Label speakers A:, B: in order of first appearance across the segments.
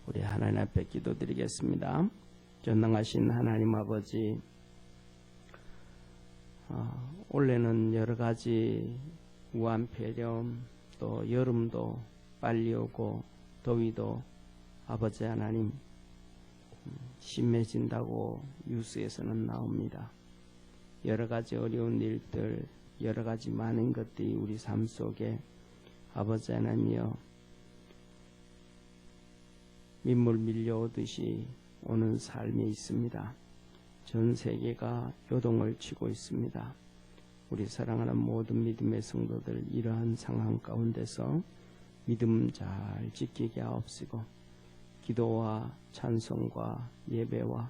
A: 우리 하나님 앞에 기도드리겠습니다. 전능하신 하나님 아버지, 올해는 여러 가지 우한폐렴, 또 여름도 빨리 오고 더위도 아버지 하나님 심해진다고 뉴스에서는 나옵니다. 여러 가지 어려운 일들, 여러 가지 많은 것들이 우리 삶 속에 아버지 하나님이여 민물 밀려오듯이 오는 삶이 있습니다. 전 세계가 요동을 치고 있습니다. 우리 사랑하는 모든 믿음의 성도들, 이러한 상황 가운데서 믿음 잘 지키게 하옵시고, 기도와 찬송과 예배와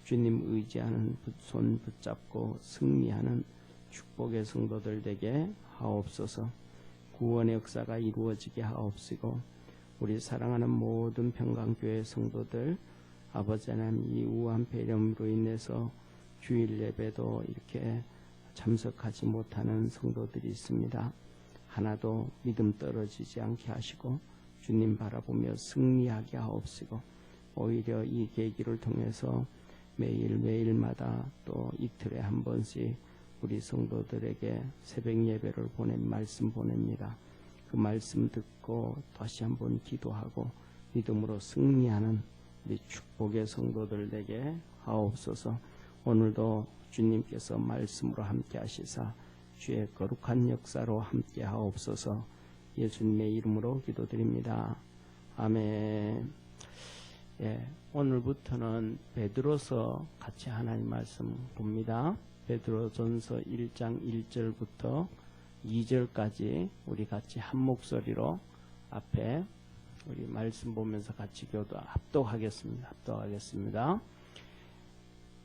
A: 주님 의지하는 손 붙잡고 승리하는 축복의 성도들 되게 하옵소서. 구원의 역사가 이루어지게 하옵시고, 우리 사랑하는 모든 평강교회 성도들, 아버지 하나님, 이 우한폐렴으로 인해서 주일 예배도 이렇게 참석하지 못하는 성도들이 있습니다. 하나도 믿음 떨어지지 않게 하시고 주님 바라보며 승리하게 하옵시고, 오히려 이 계기를 통해서 매일마다 또 이틀에 한 번씩 우리 성도들에게 새벽 예배를 말씀 보냅니다. 그 말씀 듣고 다시 한번 기도하고 믿음으로 승리하는 우리 축복의 성도들 되게 하옵소서. 오늘도 주님께서 말씀으로 함께 하시사 주의 거룩한 역사로 함께 하옵소서. 예수님의 이름으로 기도드립니다. 아멘. 오늘부터는 베드로서 같이 하나님 말씀 봅니다. 베드로전서 1장 1절부터 2절까지 우리 같이 한 목소리로 앞에 우리 말씀 보면서 같이 합독하겠습니다.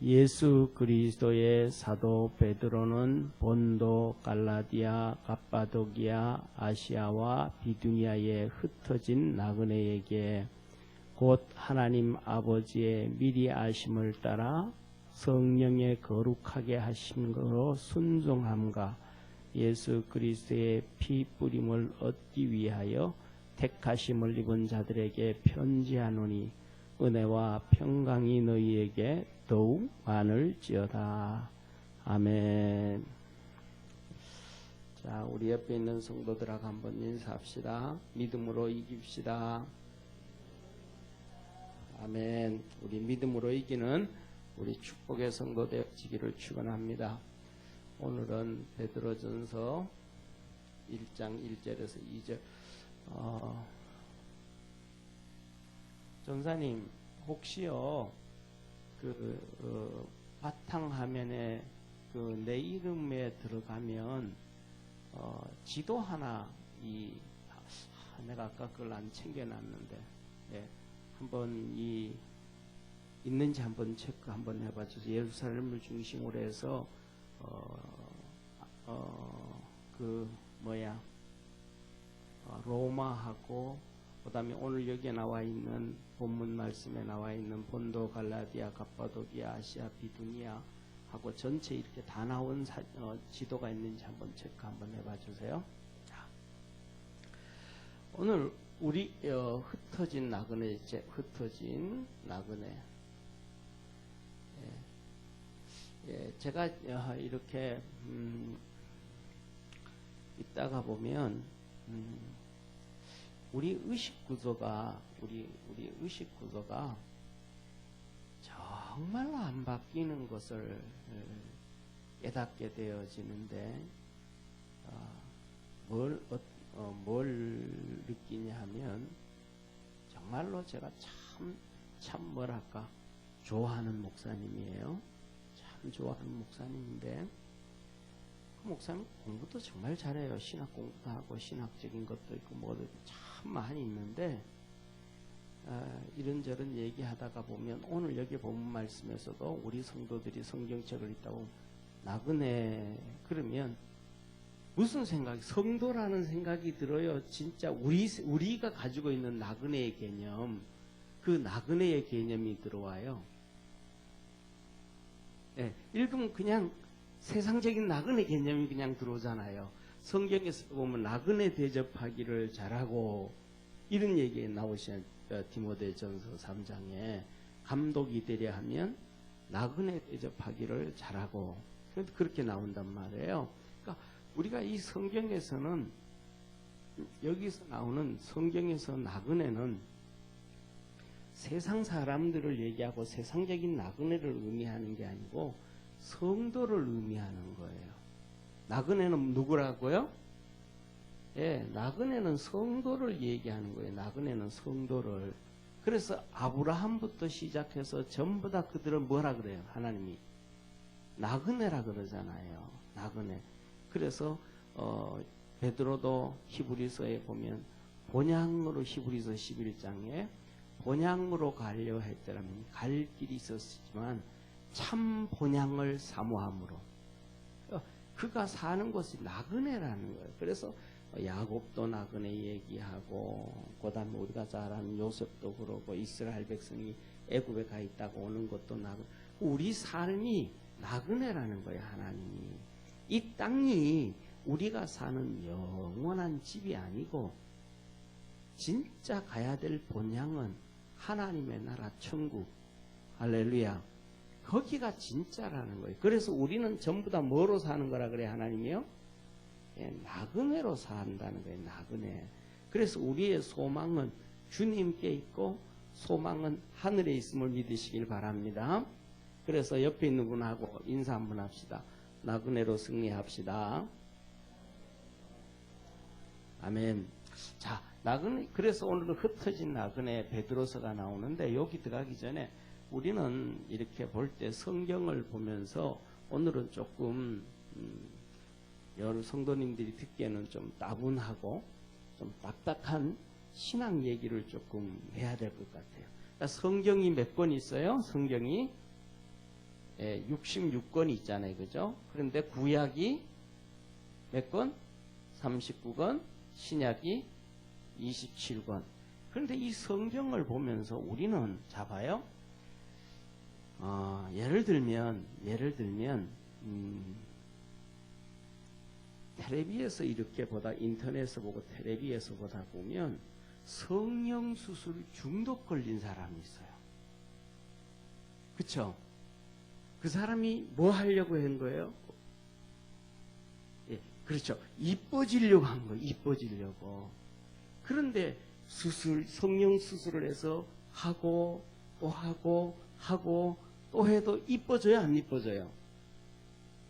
A: 예수 그리스도의 사도 베드로는 본도, 갈라디아, 갑바도기아, 아시아와 비두니아에 흩어진 나그네에게 곧 하나님 아버지의 미리 아심을 따라 성령의 거룩하게 하신 거로 순종함과 예수 그리스도의 피 뿌림을 얻기 위하여 택하심을 입은 자들에게 편지하노니 은혜와 평강이 너희에게 더욱 많을지어다. 아멘. 자, 우리 옆에 있는 성도들하고 한번 인사합시다. 믿음으로 이깁시다. 아멘. 우리 믿음으로 이기는 우리 축복의 성도 되어지기를 축원합니다. 오늘은 베드로전서 1장 1절에서 2절. 전사님, 혹시요 바탕화면에 내 이름에 들어가면 지도 하나 내가 아까 그걸 안 챙겨놨는데 한번 있는지 한번 체크 한번 해봐 주세요. 예루살렘을 중심으로 해서 로마하고 그 다음에 오늘 여기에 나와 있는 본문 말씀에 나와 있는 본도, 갈라디아, 갑바도기아, 아시아, 비두니아 하고 전체 이렇게 다 나온 지도가 있는지 한번 체크 한번 해봐 주세요. 자, 오늘 우리 흩어진 나그네. 제가 이렇게 있다가 보면 우리 의식 구조가 정말로 안 바뀌는 것을 깨닫게 되어지는데 뭘 느끼냐 하면 정말로 제가 참 뭐랄까 좋아하는 목사님이에요. 참 좋아하는 목사님인데 그 목사님 공부도 정말 잘해요. 신학 공부도 하고 신학적인 것도 있고 뭐도 참 많이 있는데 이런저런 얘기하다가 보면 오늘 여기 본문 말씀에서도 우리 성도들이 성경책을 읽다고 나그네 그러면 무슨 생각이, 성도라는 생각이 들어요. 진짜 우리가 가지고 있는 나그네의 개념, 그 나그네의 개념이 들어와요. 읽으면 그냥 세상적인 나그네 개념이 그냥 들어오잖아요. 성경에서 보면 나그네 대접하기를 잘하고 이런 얘기 나오셔요. 디모데전서 3장에 감독이 되려 하면 나그네 대접하기를 잘하고 그렇게 나온단 말이에요. 그러니까 우리가 이 성경에서는 여기서 나오는 성경에서 나그네는 세상 사람들을 얘기하고 세상적인 나그네를 의미하는 게 아니고 성도를 의미하는 거예요. 나그네는 누구라고요? 예, 나그네는 성도를 얘기하는 거예요. 나그네는 성도를. 그래서 아브라함부터 시작해서 전부 다 그들은 뭐라 그래요? 하나님이 나그네라 그러잖아요. 나그네. 그래서 베드로도 히브리서에 보면 본향으로 히브리서 11장에 본향으로 가려 했더라면 갈 길이 있었지만 참 본향을 사모함으로 그가 사는 곳이 나그네라는 거예요. 그래서 야곱도 나그네 얘기하고 그다음에 우리가 잘 아는 요셉도 그러고 이스라엘 백성이 애굽에 가 있다고 오는 것도 나그네. 우리 삶이 나그네라는 거예요. 하나님이. 이 땅이 우리가 사는 영원한 집이 아니고 진짜 가야 될 본향은 하나님의 나라 천국. 할렐루야. 거기가 진짜라는 거예요. 그래서 우리는 전부 다 뭐로 사는 거라 그래 하나님이요? 예, 나그네로 산다는 거예요. 나그네. 그래서 우리의 소망은 주님께 있고 소망은 하늘에 있음을 믿으시길 바랍니다. 그래서 옆에 있는 분하고 인사 한번 합시다. 나그네로 승리합시다. 아멘. 자, 나그네. 그래서 오늘은 흩어진 나그네 베드로서가 나오는데 여기 들어가기 전에 우리는 이렇게 볼 때 성경을 보면서 오늘은 조금 여러 성도님들이 듣기에는 좀 따분하고 좀 딱딱한 신앙 얘기를 조금 해야 될 것 같아요. 그러니까 성경이 몇 권 있어요? 성경이 66권 있잖아요. 그죠? 그런데 구약이 몇 권? 39권, 신약이 27권. 그런데 이 성경을 보면서 우리는 잡아요. 예를 들면 텔레비에서 이렇게 보다 인터넷에서 보고 텔레비에서 보다 보면 성령 수술 중독 걸린 사람이 있어요. 그쵸? 그 사람이 뭐 하려고 한 거예요? 예, 그렇죠. 이뻐지려고 한 거예요. 이뻐지려고. 그런데 성령 수술을 해서 하고 또 하고 또 해도 이뻐져요? 안 이뻐져요?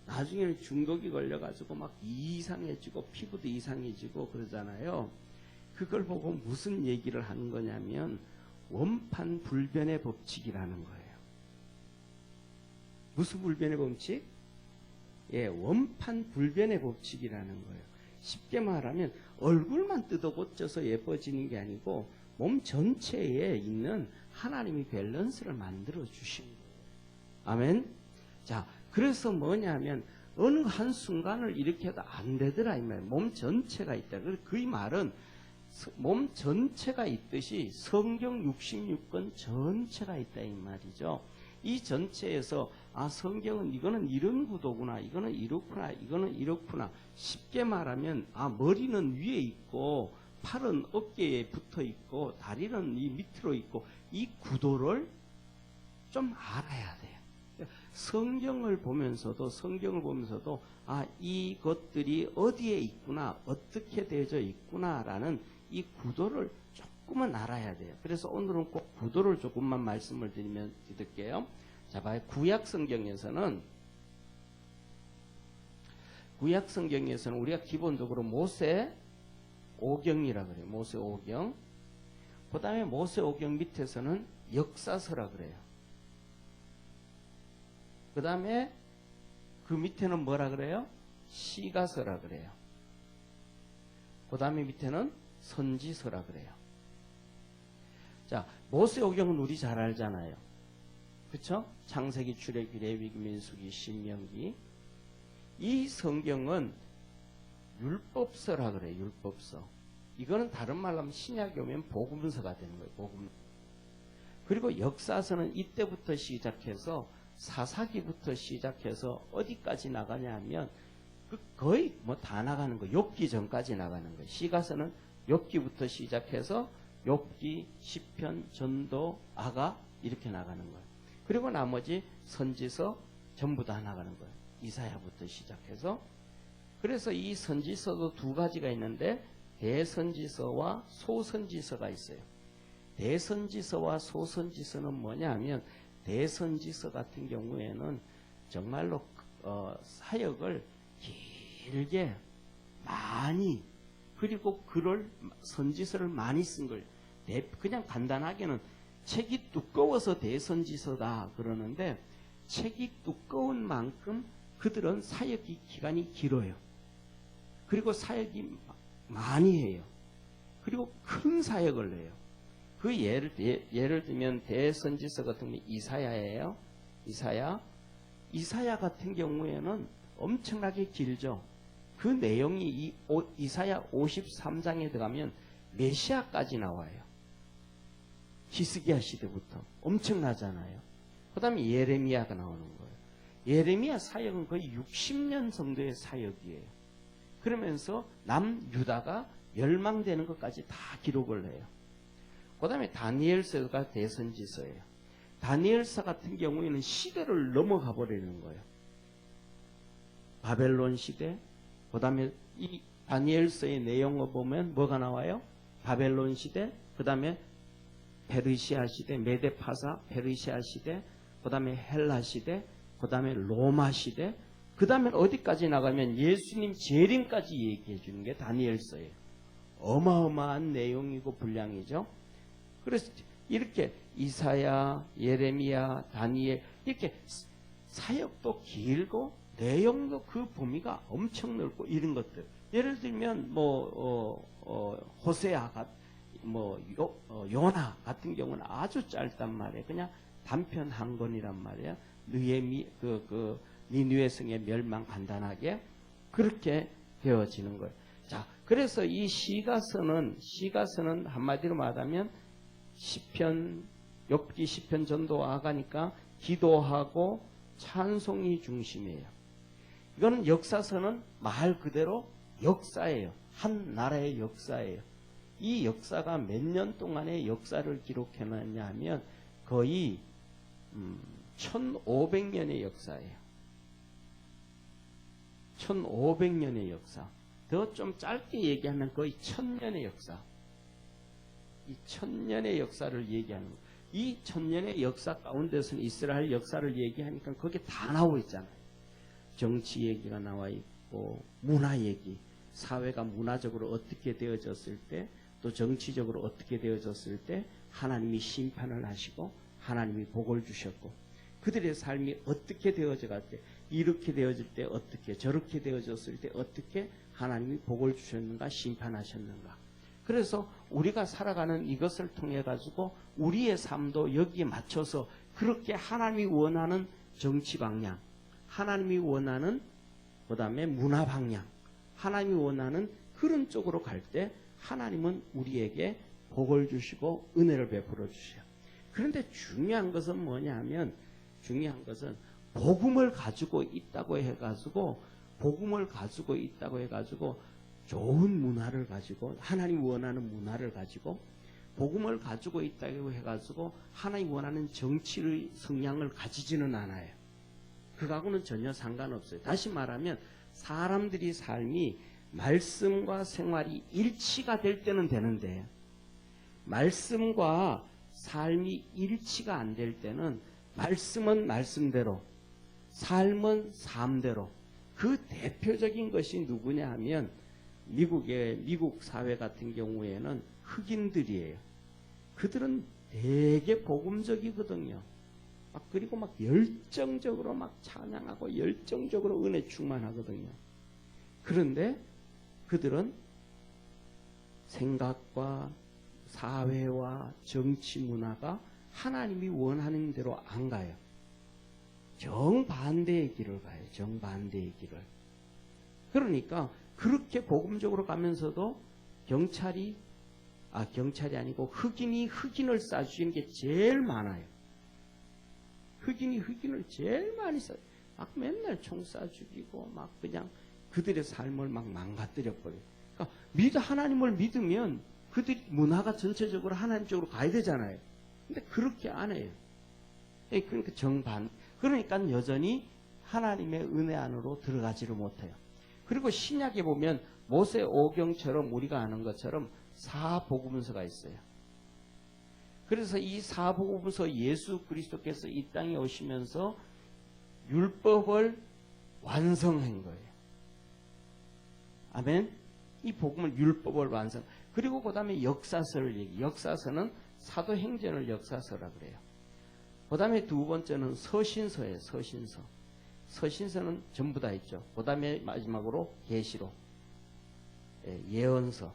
A: 나중에는 중독이 걸려가지고 막 이상해지고 피부도 이상해지고 그러잖아요. 그걸 보고 무슨 얘기를 하는 거냐면 원판 불변의 법칙이라는 거예요. 무슨 불변의 법칙? 예, 원판 불변의 법칙이라는 거예요. 쉽게 말하면 얼굴만 뜯어 고쳐서 예뻐지는 게 아니고 몸 전체에 있는 하나님이 밸런스를 만들어 주신 거예요. 아멘. 자, 그래서 뭐냐면 어느 한 순간을 이렇게 해도 안 되더라 이 말이에요. 몸 전체가 있다. 그 말은 몸 전체가 있듯이 성경 66권 전체가 있다 이 말이죠. 이 전체에서 성경은 이거는 이런 구도구나, 이거는 이렇구나, 이거는 이렇구나. 쉽게 말하면 머리는 위에 있고 팔은 어깨에 붙어 있고 다리는 이 밑으로 있고 이 구도를 좀 알아야 돼요. 성경을 보면서도 이것들이 어디에 있구나, 어떻게 되어져 있구나라는 이 구도를 조금은 알아야 돼요. 그래서 오늘은 꼭 구도를 조금만 말씀을 드릴게요. 자, 봐요. 구약 성경에서는 우리가 기본적으로 모세 오경이라 그래요. 모세 오경. 그 다음에 모세 오경 밑에서는 역사서라 그래요. 그 다음에 그 밑에는 뭐라 그래요? 시가서라 그래요. 그 다음에 밑에는 선지서라 그래요. 자, 모세 오경은 우리 잘 알잖아요. 그쵸? 창세기, 출애굽기, 레위기, 민수기, 신명기. 이 성경은 율법서라 그래요. 율법서. 이거는 다른 말로 하면 신약에 오면 복음서가 되는 거예요. 복음. 그리고 역사서는 이때부터 시작해서 사사기부터 시작해서 어디까지 나가냐 하면 거의 다 나가는 거예요. 욥기 전까지 나가는 거예요. 시가서는 욥기부터 시작해서 욥기, 시편, 전도, 아가 이렇게 나가는 거예요. 그리고 나머지 선지서 전부 다 나가는 거예요. 이사야부터 시작해서. 그래서 이 선지서도 두 가지가 있는데 대선지서와 소선지서가 있어요. 대선지서와 소선지서는 뭐냐 하면 대선지서 같은 경우에는 정말로 사역을 길게 많이 그리고 글을 선지서를 많이 쓴 걸 그냥 간단하게는 책이 두꺼워서 대선지서다 그러는데 책이 두꺼운 만큼 그들은 사역이 기간이 길어요. 그리고 사역이 많이 해요. 그리고 큰 사역을 해요. 그 예를 들면 대선지서 같은 경우 이사야예요. 이사야 같은 경우에는 엄청나게 길죠. 그 내용이 이사야 53장에 들어가면 메시아까지 나와요. 히스기야 시대부터 엄청나잖아요. 그 다음에 예레미야가 나오는 거예요. 예레미야 사역은 거의 60년 정도의 사역이에요. 그러면서 남유다가 멸망되는 것까지 다 기록을 해요. 그 다음에 다니엘서가 대선지서예요. 다니엘서 같은 경우에는 시대를 넘어가 버리는 거예요. 바벨론 시대, 그 다음에 이 다니엘서의 내용을 보면 뭐가 나와요? 바벨론 시대, 그 다음에 페르시아 시대, 메데파사, 페르시아 시대, 그 다음에 헬라 시대, 그 다음에 로마 시대, 그 다음에 어디까지 나가면 예수님 재림까지 얘기해 주는 게 다니엘서예요. 어마어마한 내용이고 분량이죠. 그래서 이렇게 이사야, 예레미야, 다니엘 이렇게 사역도 길고 내용도 그 범위가 엄청 넓고 이런 것들. 예를 들면 호세아 요나 같은 경우는 아주 짧단 말이에요. 그냥 단편 한 권이란 말이에요. 니느웨 성의 멸망 간단하게 그렇게 되어지는 거예요. 자, 그래서 이 시가서는 한마디로 말하면 시편, 욥기, 시편, 전도, 아가니까 기도하고 찬송이 중심이에요. 이거는 역사서는 말 그대로 역사예요. 한 나라의 역사예요. 이 역사가 몇 년 동안의 역사를 기록해놨냐 하면 거의 1500년의 역사예요. 1500년의 역사. 더 좀 짧게 얘기하면 거의 1000년의 역사. 이 1000년의 역사를 얘기하는 거예요. 이 1000년의 역사 가운데서는 이스라엘 역사를 얘기하니까 거기에 다 나와 있잖아요. 정치 얘기가 나와 있고 문화 얘기, 사회가 문화적으로 어떻게 되어졌을 때 또 정치적으로 어떻게 되어졌을 때 하나님이 심판을 하시고 하나님이 복을 주셨고 그들의 삶이 어떻게 되어져갈 때 이렇게 되어질 때 어떻게 저렇게 되어졌을 때 어떻게 하나님이 복을 주셨는가 심판하셨는가. 그래서 우리가 살아가는 이것을 통해 가지고 우리의 삶도 여기에 맞춰서 그렇게 하나님이 원하는 정치 방향, 하나님이 원하는 그 다음에 문화 방향, 하나님이 원하는 그런 쪽으로 갈 때 하나님은 우리에게 복을 주시고 은혜를 베풀어 주셔요. 그런데 중요한 것은 뭐냐 하면 복음을 가지고 있다고 해가지고 좋은 문화를 가지고 하나님 원하는 문화를 가지고 복음을 가지고 있다고 해가지고 하나님 원하는 정치의 성향을 가지지는 않아요. 그거하고는 전혀 상관없어요. 다시 말하면 사람들이 삶이 말씀과 생활이 일치가 될 때는 되는데 말씀과 삶이 일치가 안 될 때는 말씀은 말씀대로 삶은 삶대로 그 대표적인 것이 누구냐 하면 미국 사회 같은 경우에는 흑인들이에요. 그들은 되게 복음적이거든요. 그리고 막 열정적으로 막 찬양하고 열정적으로 은혜 충만하거든요. 그런데 그들은 생각과 사회와 정치 문화가 하나님이 원하는 대로 안 가요. 정반대의 길을 가요. 정반대의 길을. 그러니까 그렇게 복음적으로 가면서도 경찰이 아니고 흑인이 흑인을 쏴주는 게 제일 많아요. 흑인이 흑인을 제일 많이 쏴. 막 맨날 총 쏴 죽이고 막 그냥 그들의 삶을 막 망가뜨려 버려요. 그러니까 하나님을 믿으면 그들이 문화가 전체적으로 하나님 쪽으로 가야 되잖아요. 근데 그렇게 안 해요. 그러니까 정반. 그러니까 여전히 하나님의 은혜 안으로 들어가지를 못해요. 그리고 신약에 보면 모세 오경처럼 우리가 아는 것처럼 사복음서가 있어요. 그래서 이 사복음서 예수 그리스도께서 이 땅에 오시면서 율법을 완성한 거예요. 아멘. 이 복음을 율법을 완성. 그리고 그 다음에 역사서를 얘기. 역사서는 사도행전을 역사서라 그래요. 그 다음에 두 번째는 서신서예요. 서신서. 서신서는 전부 다 있죠. 그 다음에 마지막으로 계시록, 예언서.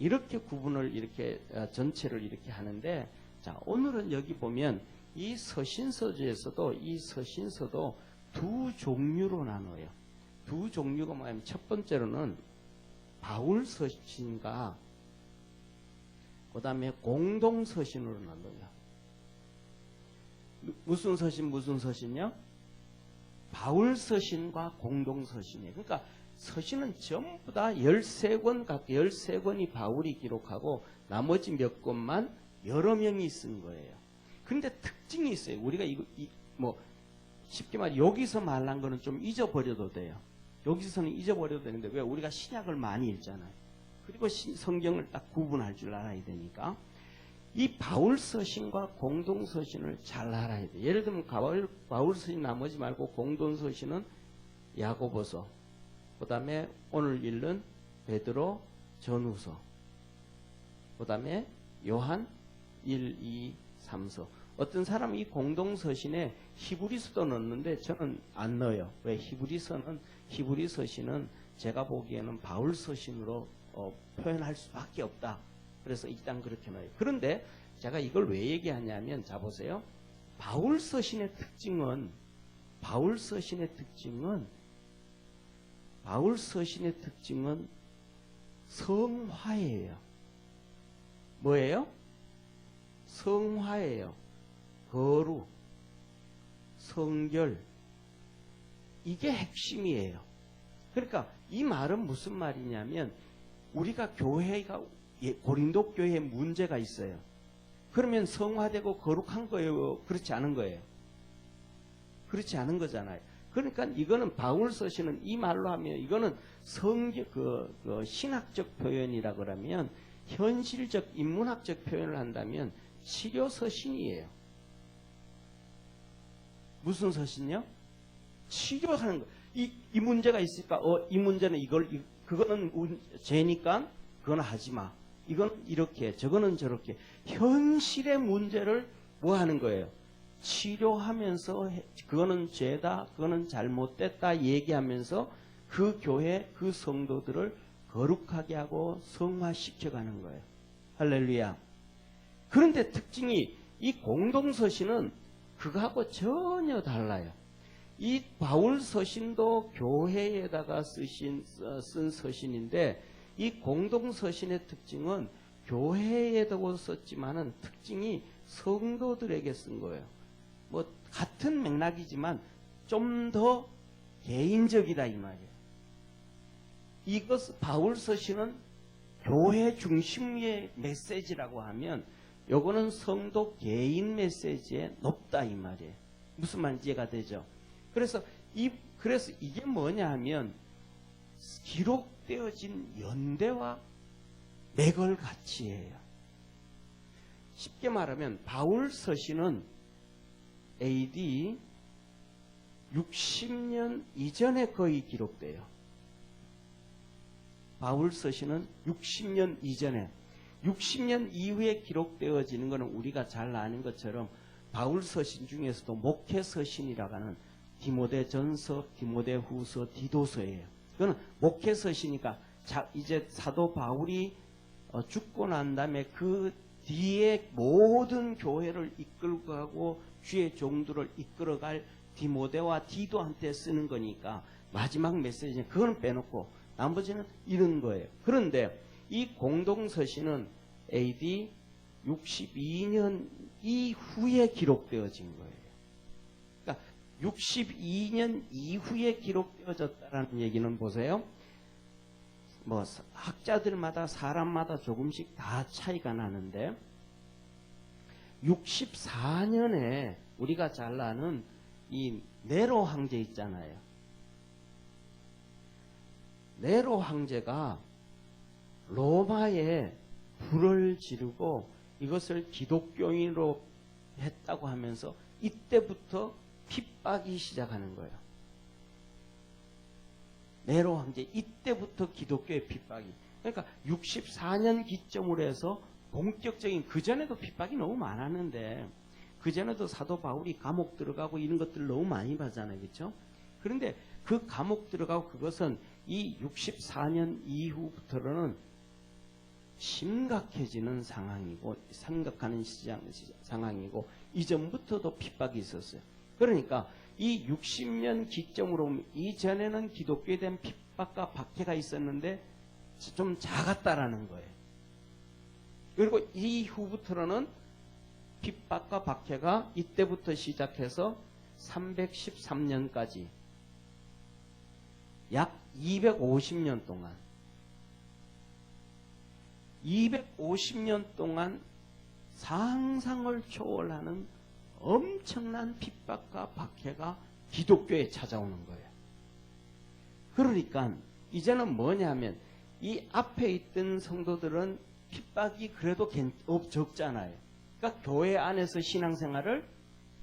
A: 이렇게 구분을 이렇게 전체를 이렇게 하는데, 자 오늘은 여기 보면 이 서신서에서도 이 서신서도 두 종류로 나눠요. 두 종류가 뭐냐면 첫 번째로는 바울 서신과 그 다음에 공동 서신으로 나눠요. 무슨 서신요? 바울 서신과 공동 서신이에요. 그러니까 서신은 전부 다 13권, 각 13권이 바울이 기록하고 나머지 몇 권만 여러 명이 쓴 거예요. 그런데 특징이 있어요. 우리가 쉽게 말해 여기서 말한 거는 좀 잊어버려도 돼요. 여기서는 잊어버려도 되는데 왜? 우리가 신약을 많이 읽잖아요. 그리고 성경을 딱 구분할 줄 알아야 되니까 이 바울 서신과 공동 서신을 잘 알아야 돼요. 예를 들면 바울 서신 나머지 말고 공동 서신은 야고보서, 그 다음에 오늘 읽는 베드로 전후서, 그 다음에 요한 1, 2, 3서. 어떤 사람은 이 공동 서신에 히브리서도 넣는데 저는 안 넣어요. 왜? 히브리 서신은 제가 보기에는 바울 서신으로 표현할 수밖에 없다. 그래서 일단 그렇게 넣어요. 그런데 제가 이걸 왜 얘기하냐면, 자 보세요. 바울 서신의 특징은 성화예요. 뭐예요? 성화예요. 거룩, 성결, 이게 핵심이에요. 그러니까 이 말은 무슨 말이냐면, 우리가 교회가 고린도 교회에 문제가 있어요. 그러면 성화되고 거룩한 거예요? 그렇지 않은 거예요? 그렇지 않은 거잖아요. 그러니까 이거는 바울 서신은 이 말로 하면 이거는 신학적 표현이라 그러면, 현실적 인문학적 표현을 한다면 치료 서신이에요. 무슨 서신요? 치료하는 거. 이 문제가 있을까? 이 문제는 그거는 죄니까 그건 하지 마. 이건 이렇게, 저거는 저렇게. 현실의 문제를 뭐 하는 거예요? 치료하면서, 그거는 죄다, 그거는 잘못됐다 얘기하면서 그 교회, 그 성도들을 거룩하게 하고 성화시켜가는 거예요. 할렐루야. 그런데 특징이, 이 공동서신은 그거하고 전혀 달라요. 이 바울 서신도 교회에다가 쓴 서신인데, 이 공동 서신의 특징은 교회에다가 썼지만은 특징이 성도들에게 쓴 거예요. 뭐 같은 맥락이지만 좀 더 개인적이다 이 말이에요. 바울 서신은 교회 중심의 메시지라고 하면, 요거는 성도 개인 메시지에 높다 이 말이에요. 무슨 말인지 이해가 되죠? 그래서 이게 뭐냐 하면, 기록되어진 연대와 맥을 같이 해요. 쉽게 말하면 바울 서신은 AD 60년 이전에 거의 기록돼요. 바울 서신은 60년 이전에, 60년 이후에 기록되어지는 것은 우리가 잘 아는 것처럼 바울 서신 중에서도 목회 서신이라고 하는 디모데전서, 디모데후서, 디도서예요. 그거는 목회 서신이니까 이제 사도 바울이 죽고 난 다음에 그 뒤에 모든 교회를 이끌고 가고 주의 종들을 이끌어갈 디모데와 디도한테 쓰는 거니까 마지막 메시지는 그거는 빼놓고 나머지는 이런 거예요. 그런데 이 공동서신은 AD 62년 이후에 기록되어진 거예요. 그러니까 62년 이후에 기록되어졌다는 얘기는 보세요. 뭐 학자들마다 사람마다 조금씩 다 차이가 나는데 64년에 우리가 잘 아는 이 네로 황제 있잖아요. 네로 황제가 로마에 불을 지르고 이것을 기독교인으로 했다고 하면서 이때부터 핍박이 시작하는 거예요. 네로 황제 이때부터 기독교의 핍박이. 그러니까 64년 기점으로 해서 본격적인, 그전에도 핍박이 너무 많았는데 그전에도 사도 바울이 감옥 들어가고 이런 것들 너무 많이 봤잖아요. 그렇죠? 그런데 그 감옥 들어가고 그것은 이 64년 이후부터는 심각해지는 상황이고 생각하는 상황이고 이전부터도 핍박이 있었어요. 그러니까 이 60년 기점으로 보면 이전에는 기독교에 대한 핍박과 박해가 있었는데 좀 작았다라는 거예요. 그리고 이후부터는 핍박과 박해가 이때부터 시작해서 313년까지 약 250년 동안 250년 동안 상상을 초월하는 엄청난 핍박과 박해가 기독교에 찾아오는 거예요. 그러니까 이제는 뭐냐면 이 앞에 있던 성도들은 핍박이 그래도 적잖아요. 그러니까 교회 안에서 신앙생활을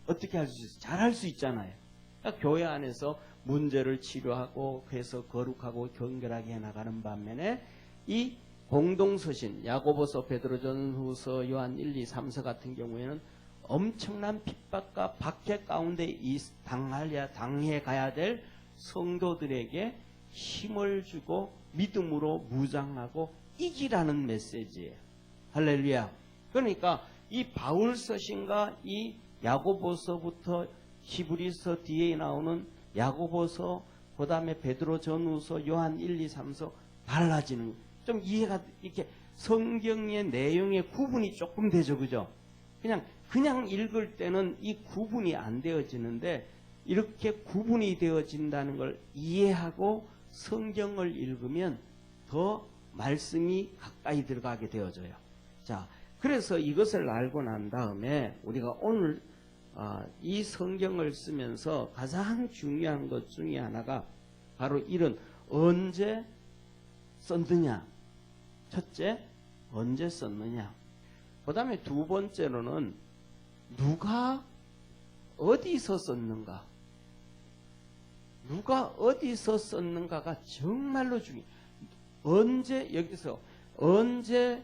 A: 어떻게 할 수 있어요? 잘 할 수 있잖아요. 그러니까 교회 안에서 문제를 치료하고 해서 거룩하고 경결하게 해나가는 반면에 이 공동서신 야고보서, 베드로전후서, 요한 1, 2, 3서 같은 경우에는 엄청난 핍박과 박해 가운데 당해 가야 될 성도들에게 힘을 주고 믿음으로 무장하고 이기라는 메시지예요. 할렐루야. 그러니까 이 바울 서신과 이 야고보서부터 히브리서 뒤에 나오는 야고보서, 그 다음에 베드로 전후서, 요한 1, 2, 3서 달라지는, 좀 이해가, 이렇게 성경의 내용의 구분이 조금 되죠. 그죠? 그냥 읽을 때는 이 구분이 안 되어지는데 이렇게 구분이 되어진다는 걸 이해하고 성경을 읽으면 더 말씀이 가까이 들어가게 되어져요. 자, 그래서 이것을 알고 난 다음에 우리가 오늘 이 성경을 쓰면서 가장 중요한 것 중에 하나가 바로 이런 언제 썼느냐. 첫째, 언제 썼느냐. 그 다음에 두 번째로는 누가 어디서 썼는가. 누가 어디서 썼는가가 정말로 중요해요. 언제, 여기서 언제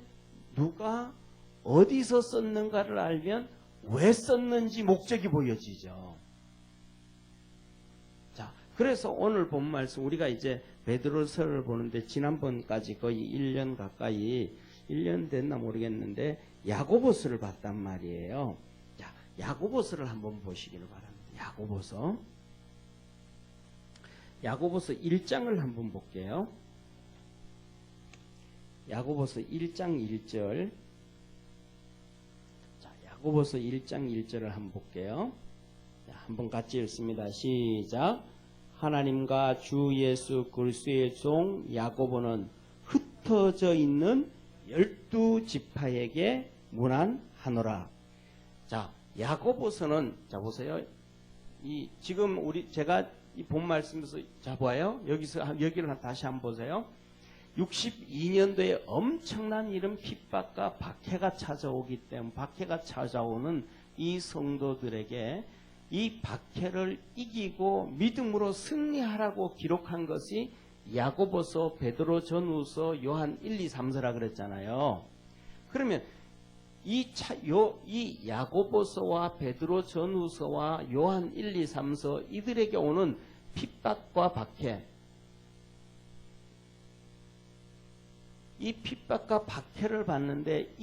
A: 누가 어디서 썼는가를 알면 왜 썼는지 목적이 보여지죠. 자, 그래서 오늘 본 말씀, 우리가 이제 베드로서를 보는데 지난번까지 거의 1년 가까이, 1년 됐나 모르겠는데 야고보서를 봤단 말이에요. 자, 야고보서를 한번 보시기를 바랍니다. 야고보서 1장을 한번 볼게요. 야고보서 1장 1절. 자, 야고보서 1장 1절을 한번 볼게요. 자, 한번 같이 읽습니다. 시작. 하나님과 주 예수 그리스도의 종 야고보는 흩어져 있는 12지파에게 문안하노라. 자, 야고보서는, 자, 보세요. 지금 제가 이 본 말씀에서, 자, 봐요. 여기를 다시 한번 보세요. 62년도에 엄청난 이런 핍박과 박해가 찾아오기 때문에, 박해가 찾아오는 이 성도들에게 이 박해를 이기고 믿음으로 승리하라고 기록한 것이 야고보서, 베드로 전후서, 요한 1, 2, 3서라 그랬잖아요. 그러면 이 야고보서와 베드로 전후서와 요한 1, 2, 3서 이들에게 오는 핍박과 박해, 이 핍박과 박해를 받는데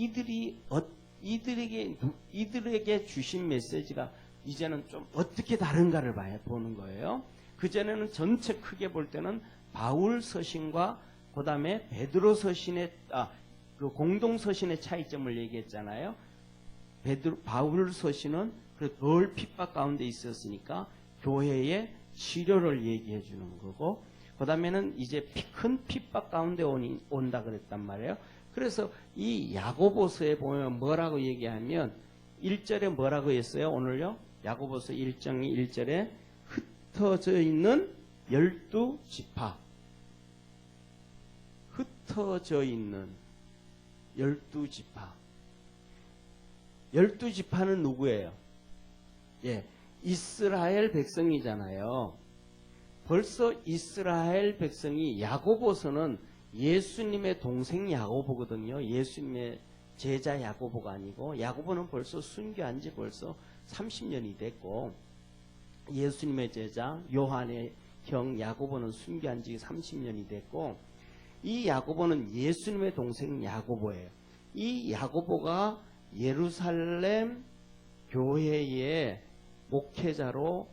A: 이들에게 주신 메시지가 이제는 좀 어떻게 다른가를 보는 거예요. 그전에는 전체 크게 볼 때는 바울 서신과 그 다음에 베드로 서신의 그 공동 서신의 차이점을 얘기했잖아요. 바울 서신은 덜 핍박 가운데 있었으니까 교회의 치료를 얘기해 주는 거고, 그 다음에는 이제 큰 핍박 가운데 온다 그랬단 말이에요. 그래서 이 야고보서에 보면 뭐라고 얘기하면 1절에 뭐라고 했어요? 오늘요? 야고보서 1장 1절에 흩어져 있는 12지파. 흩어져 있는 12지파. 12지파는 누구예요? 예, 이스라엘 백성이잖아요. 벌써 이스라엘 백성이 야고보서는 예수님의 동생 야고보거든요. 예수님의 제자 야고보가 아니고, 야고보는 벌써 순교한 지 벌써 30년이 됐고, 예수님의 제자 요한의 형 야고보는 순교한 지 30년이 됐고, 이 야고보는 예수님의 동생 야고보예요. 이 야고보가 예루살렘 교회의 목회자로,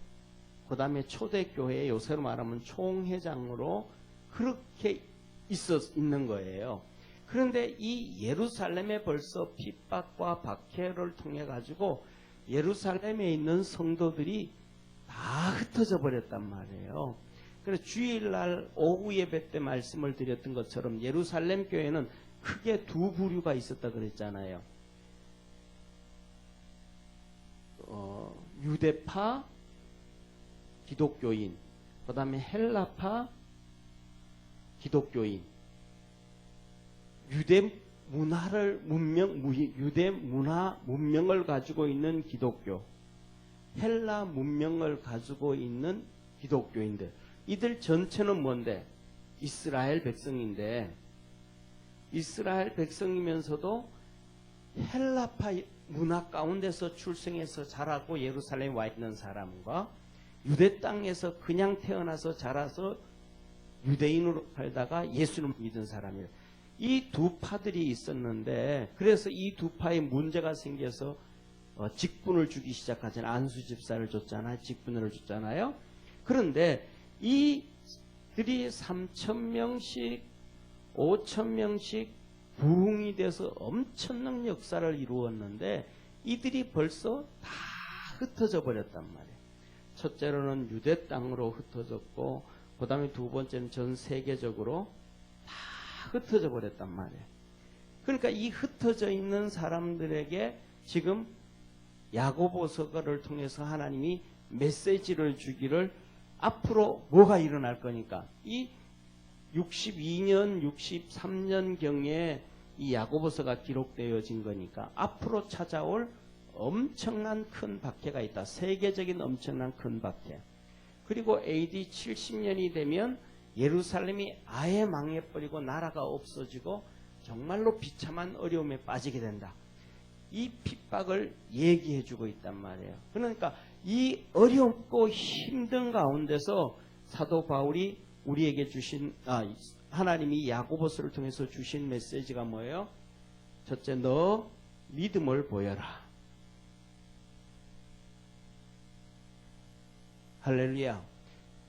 A: 그 다음에 초대교회, 요새로 말하면 총회장으로 그렇게 있는 거예요. 그런데 이 예루살렘에 벌써 핍박과 박해를 통해 가지고 예루살렘에 있는 성도들이 다 흩어져 버렸단 말이에요. 그래서 주일날 오후 예배 때 말씀을 드렸던 것처럼 예루살렘 교회는 크게 두 부류가 있었다 그랬잖아요. 유대파 기독교인, 그 다음에 헬라파 기독교인, 유대 문화 문명을 가지고 있는 기독교, 헬라 문명을 가지고 있는 기독교인들, 이들 전체는 뭔데? 이스라엘 백성인데, 이스라엘 백성이면서도 헬라파 문화 가운데서 출생해서 자라고 예루살렘에 와 있는 사람과 유대 땅에서 그냥 태어나서 자라서 유대인으로 살다가 예수를 믿은 사람이에요. 이 두 파들이 있었는데, 그래서 이 두 파에 문제가 생겨서 직분을 주기 시작하잖아요. 안수 집사를 줬잖아요. 직분을 줬잖아요. 그런데 이들이 3,000명씩 5,000명씩 부흥이 돼서 엄청난 역사를 이루었는데, 이들이 벌써 다 흩어져 버렸단 말이에요. 첫째로는 유대 땅으로 흩어졌고, 그 다음에 두 번째는 전 세계적으로 다 흩어져 버렸단 말이에요. 그러니까 이 흩어져 있는 사람들에게 지금 야고보서를 통해서 하나님이 메시지를 주기를, 앞으로 뭐가 일어날 거니까, 이 62년, 63년경에 이 야고보서가 기록되어진 거니까 앞으로 찾아올 엄청난 큰 박해가 있다. 세계적인 엄청난 큰 박해. 그리고 AD 70년이 되면 예루살렘이 아예 망해버리고 나라가 없어지고 정말로 비참한 어려움에 빠지게 된다. 이 핍박을 얘기해주고 있단 말이에요. 그러니까 이 어렵고 힘든 가운데서 사도 바울이 우리에게 주신, 하나님이 야고보서를 통해서 주신 메시지가 뭐예요? 첫째, 너 믿음을 보여라. 할렐루야.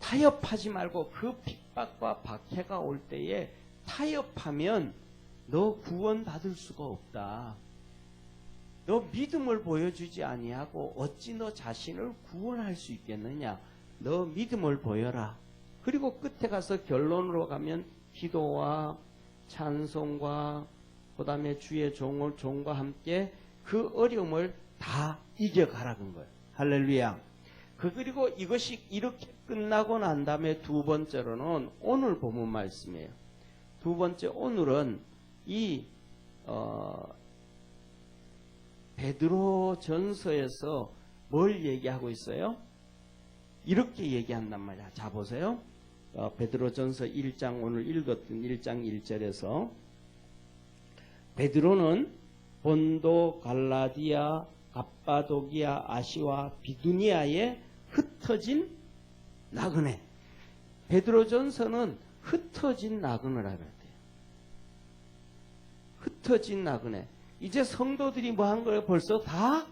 A: 타협하지 말고, 그 핍박과 박해가 올 때에 타협하면 너 구원받을 수가 없다. 너 믿음을 보여주지 아니하고 어찌 너 자신을 구원할 수 있겠느냐. 너 믿음을 보여라. 그리고 끝에 가서 결론으로 가면 기도와 찬송과 그 다음에 주의 종과 함께 그 어려움을 다 이겨가라는 거예요. 할렐루야. 그리고 이것이 이렇게 끝나고 난 다음에 두 번째로는 오늘 본문 말씀이에요. 두 번째, 오늘은 이 베드로 전서에서 뭘 얘기하고 있어요? 이렇게 얘기한단 말이야. 자, 보세요. 베드로 전서 1장, 오늘 읽었던 1장 1절에서 베드로는 본도, 갈라디아, 갑바도기아, 아시와 비두니아에 흩어진 나그네. 베드로 전서는 흩어진 나그네라 그래요. 흩어진 나그네. 이제 성도들이 뭐 한 거예요? 벌써 다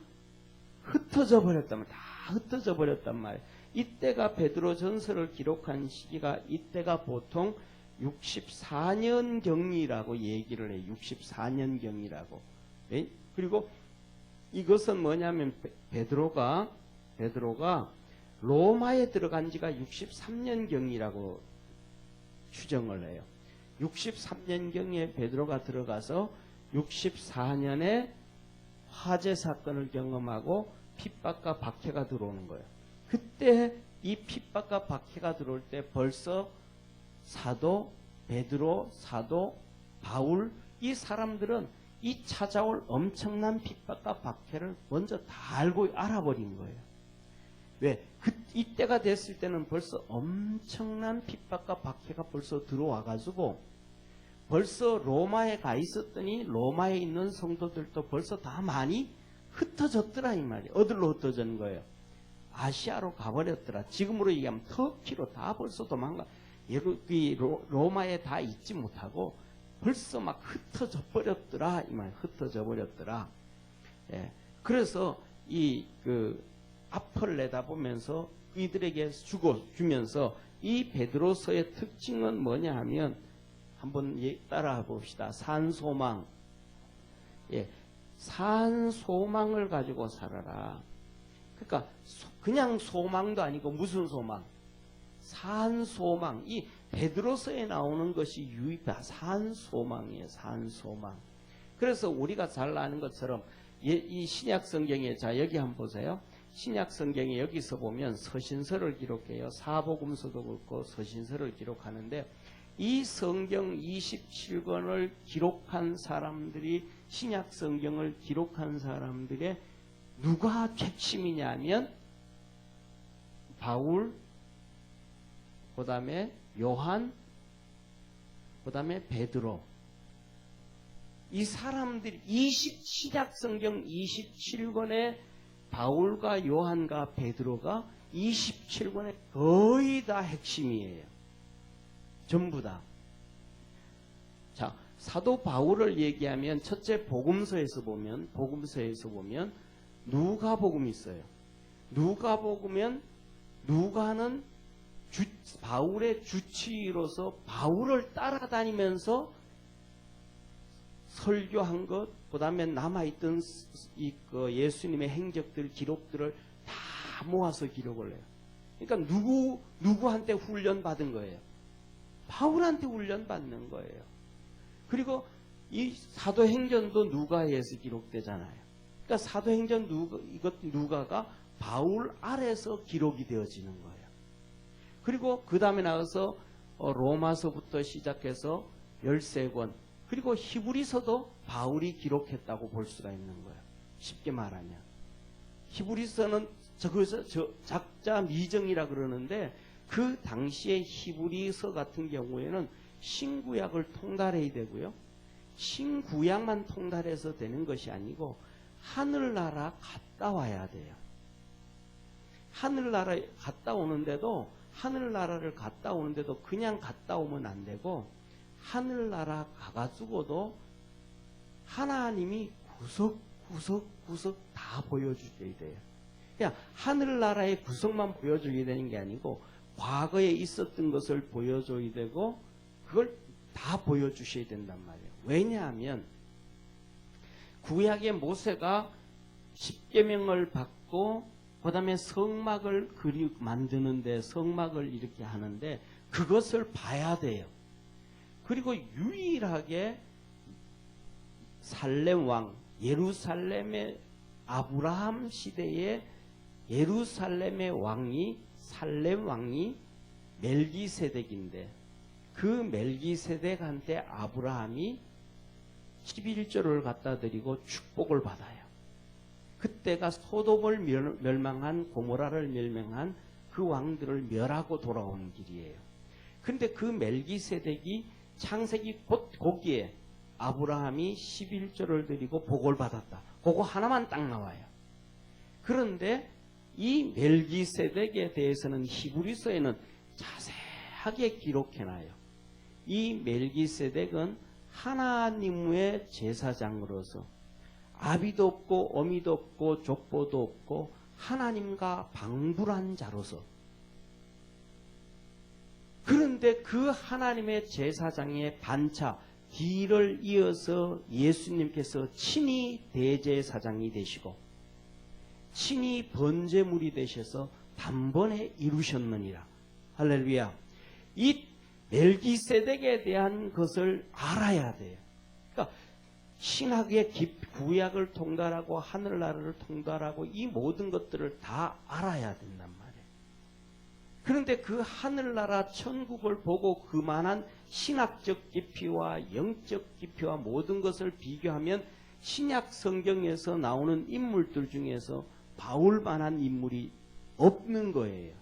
A: 흩어져 버렸단 말이에요. 다 흩어져 버렸단 말이에요. 이때가 베드로 전서를 기록한 시기가, 이때가 보통 64년경이라고 얘기를 해요. 64년경이라고. 네? 그리고 이것은 뭐냐면 베드로가 로마에 들어간 지가 63년경이라고 추정을 해요. 63년경에 베드로가 들어가서 64년에 화재 사건을 경험하고 핍박과 박해가 들어오는 거예요. 그때 이 핍박과 박해가 들어올 때 벌써 사도 베드로, 사도 바울, 이 사람들은 이 찾아올 엄청난 핍박과 박해를 먼저 다 알아버린 거예요. 왜? 이때가 됐을 때는 벌써 엄청난 핍박과 박해가 벌써 들어와가지고 벌써 로마에 가 있었더니 로마에 있는 성도들도 벌써 다 많이 흩어졌더라 이 말이에요. 어디로 흩어진 거예요? 아시아로 가버렸더라. 지금으로 얘기하면 터키로 다 벌써 도망가. 로마에 다 있지 못하고 벌써 막 흩어져 버렸더라 이 말. 흩어져 버렸더라. 예. 그래서 앞을 내다보면서 이들에게 주면서 이 베드로서의 특징은 뭐냐 하면 한번 따라 봅시다. 산소망. 예. 산소망을 가지고 살아라. 그러니까 그냥 소망도 아니고 무슨 소망? 산소망. 이 베드로서에 나오는 것이 유입한 산소망이에요. 산소망. 그래서 우리가 잘 아는 것처럼 이 신약 성경에 자 여기 한번 보세요. 신약 성경에 여기서 보면 서신서를 기록해요. 사복음서도 그렇고 서신서를 기록하는데 이 성경 27권을 기록한 사람들이 신약 성경을 기록한 사람들의 누가 핵심이냐면 바울, 그 다음에 요한, 그 다음에 베드로. 이 사람들이 신약 성경 27권에 바울과 요한과 베드로가 27권에 거의 다 핵심이에요. 전부 다. 자, 사도 바울을 얘기하면 첫째 복음서에서 보면 누가복음이 있어요. 누가복음은 누가는 바울의 주치의로서 바울을 따라다니면서 설교한 것, 그 다음에 남아있던 예수님의 행적들, 기록들을 다 모아서 기록을 해요. 그러니까 누구한테 훈련받은 거예요? 바울한테 훈련받는 거예요. 그리고 이 사도행전도 누가에서 기록되잖아요. 그러니까 사도행전 누가가 바울 아래서 기록이 되어지는 거예요. 그리고 그 다음에 나가서 로마서부터 시작해서 13권, 그리고 히브리서도 바울이 기록했다고 볼 수가 있는 거예요. 쉽게 말하면. 히브리서는 작자 미정이라 그러는데 그 당시에 히브리서 같은 경우에는 신구약을 통달해야 되고요. 신구약만 통달해서 되는 것이 아니고 하늘나라 갔다 와야 돼요. 하늘나라를 갔다 오는데도 그냥 갔다 오면 안 되고 하늘나라 가가지고도 하나님이 구석구석 다 보여주셔야 돼요. 그냥 하늘나라의 구석만 보여줘야 되는 게 아니고 과거에 있었던 것을 보여줘야 되고 그걸 다 보여주셔야 된단 말이에요. 왜냐하면 구약의 모세가 십계명을 받고 그 다음에 성막을 만드는데 성막을 이렇게 하는데 그것을 봐야 돼요. 그리고 유일하게 살렘 왕, 예루살렘의 아브라함 시대의 예루살렘의 왕이 살렘 왕이 멜기세덱인데 그 멜기세덱한테 아브라함이 11조를 갖다 드리고 축복을 받아요. 그때가 소돔을 멸망한 고모라를 멸망한 그 왕들을 멸하고 돌아오는 길이에요. 그런데 그 멜기세덱이 창세기 거기에 아브라함이 11조를 드리고 복을 받았다. 그거 하나만 딱 나와요. 그런데 이 멜기세덱에 대해서는 히브리서에는 자세하게 기록해놔요. 이 멜기세덱은 하나님의 제사장으로서 아비도 없고 어미도 없고 족보도 없고 하나님과 방불한 자로서 그런데 그 하나님의 제사장의 반차 뒤를 이어서 예수님께서 친히 대제사장이 되시고 친히 번제물이 되셔서 단번에 이루셨느니라. 할렐루야. 이 멜기세덱에 대한 것을 알아야 돼요. 그러니까 신학의 구약을 통달하고 하늘나라를 통달하고 이 모든 것들을 다 알아야 된단 말이에요. 그런데 그 하늘나라 천국을 보고 그만한 신학적 깊이와 영적 깊이와 모든 것을 비교하면 신약 성경에서 나오는 인물들 중에서 바울만한 인물이 없는 거예요.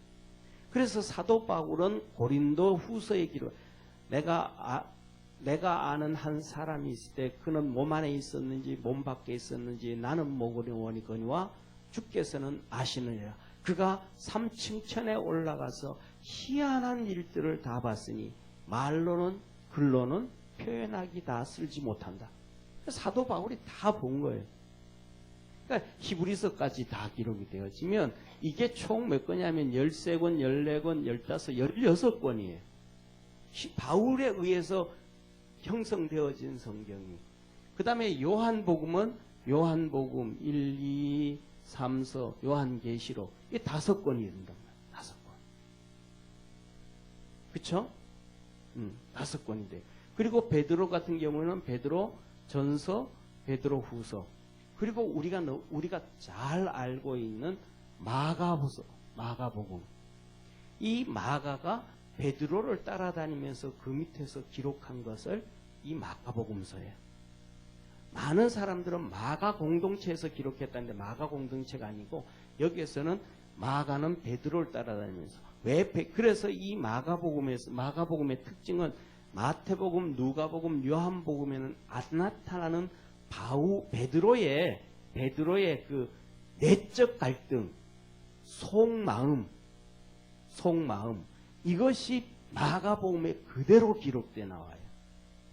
A: 그래서 사도 바울은 고린도 후서의 기록, 내가 아는 한 사람이 있을 때 그는 몸 안에 있었는지 몸 밖에 있었는지 나는 모르거니와 주께서는 아시느니라. 그가 3층 천에 올라가서 희한한 일들을 다 봤으니 말로는 글로는 표현하기 다 쓸지 못한다. 사도 바울이 다 본 거예요. 그러니까 히브리서까지 다 기록이 되어지면 이게 총 몇 권이냐면 13권, 14권, 15, 16권이에요. 바울에 의해서 형성되어진 성경이. 그 다음에 요한복음은 요한복음 1, 2, 3서, 요한계시록 이 5권이 된단 말이에요. 5권. 그쵸? 5권이 돼요. 그리고 베드로 같은 경우는 베드로 전서, 베드로 후서. 그리고 우리가 잘 알고 있는 마가복음. 이 마가가 베드로를 따라다니면서 그 밑에서 기록한 것을 이 마가복음서예요. 많은 사람들은 마가 공동체에서 기록했다는데 마가 공동체가 아니고 여기에서는 마가는 베드로를 따라다니면서 그래서 이 마가복음의 특징은 마태복음, 누가복음, 요한복음에는 안 나타나는 베드로의 그 내적 갈등, 속마음 이것이 마가복음에 그대로 기록돼 나와요.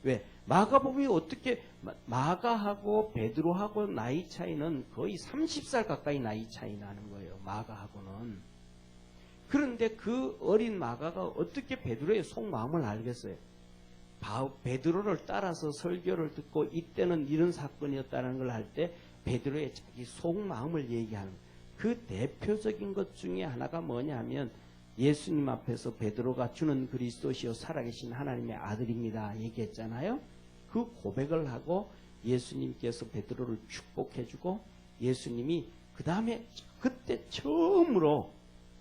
A: 왜? 마가복음이 어떻게 마가하고 베드로하고 나이 차이는 거의 30살 가까이 나이 차이 나는 거예요. 마가하고는. 그런데 그 어린 마가가 어떻게 베드로의 속마음을 알겠어요? 베드로를 따라서 설교를 듣고 이때는 이런 사건이었다는 걸 할 때 베드로의 자기 속마음을 얘기하는 그 대표적인 것 중에 하나가 뭐냐면 예수님 앞에서 베드로가 주는 그리스도시요 살아계신 하나님의 아들입니다 얘기했잖아요. 그 고백을 하고 예수님께서 베드로를 축복해주고 예수님이 그 다음에 그때 처음으로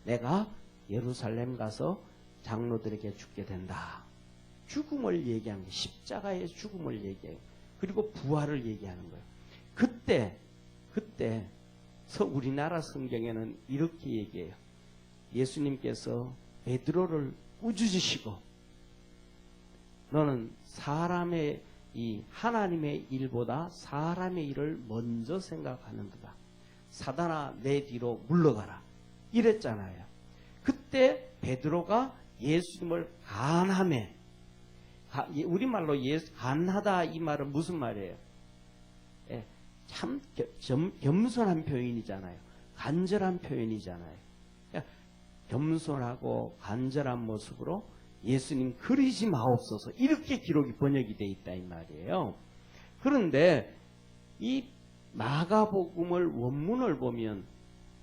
A: 내가 예루살렘 가서 장로들에게 죽게 된다. 죽음을 얘기하는 거예요. 십자가의 죽음을 얘기해요. 그리고 부활을 얘기하는 거예요. 그때 우리나라 성경에는 이렇게 얘기해요. 예수님께서 베드로를 꾸짖으시고 너는 하나님의 일보다 사람의 일을 먼저 생각하는도다. 사단아 내 뒤로 물러가라. 이랬잖아요. 그때 베드로가 예수님을 간함해. 우리말로 간하다 이 말은 무슨 말이에요? 참 겸손한 표현이잖아요. 간절한 표현이잖아요. 겸손하고 간절한 모습으로 예수님 그리지 마옵소서 이렇게 기록이 번역이 돼 있다 이 말이에요. 그런데 이 마가복음을 원문을 보면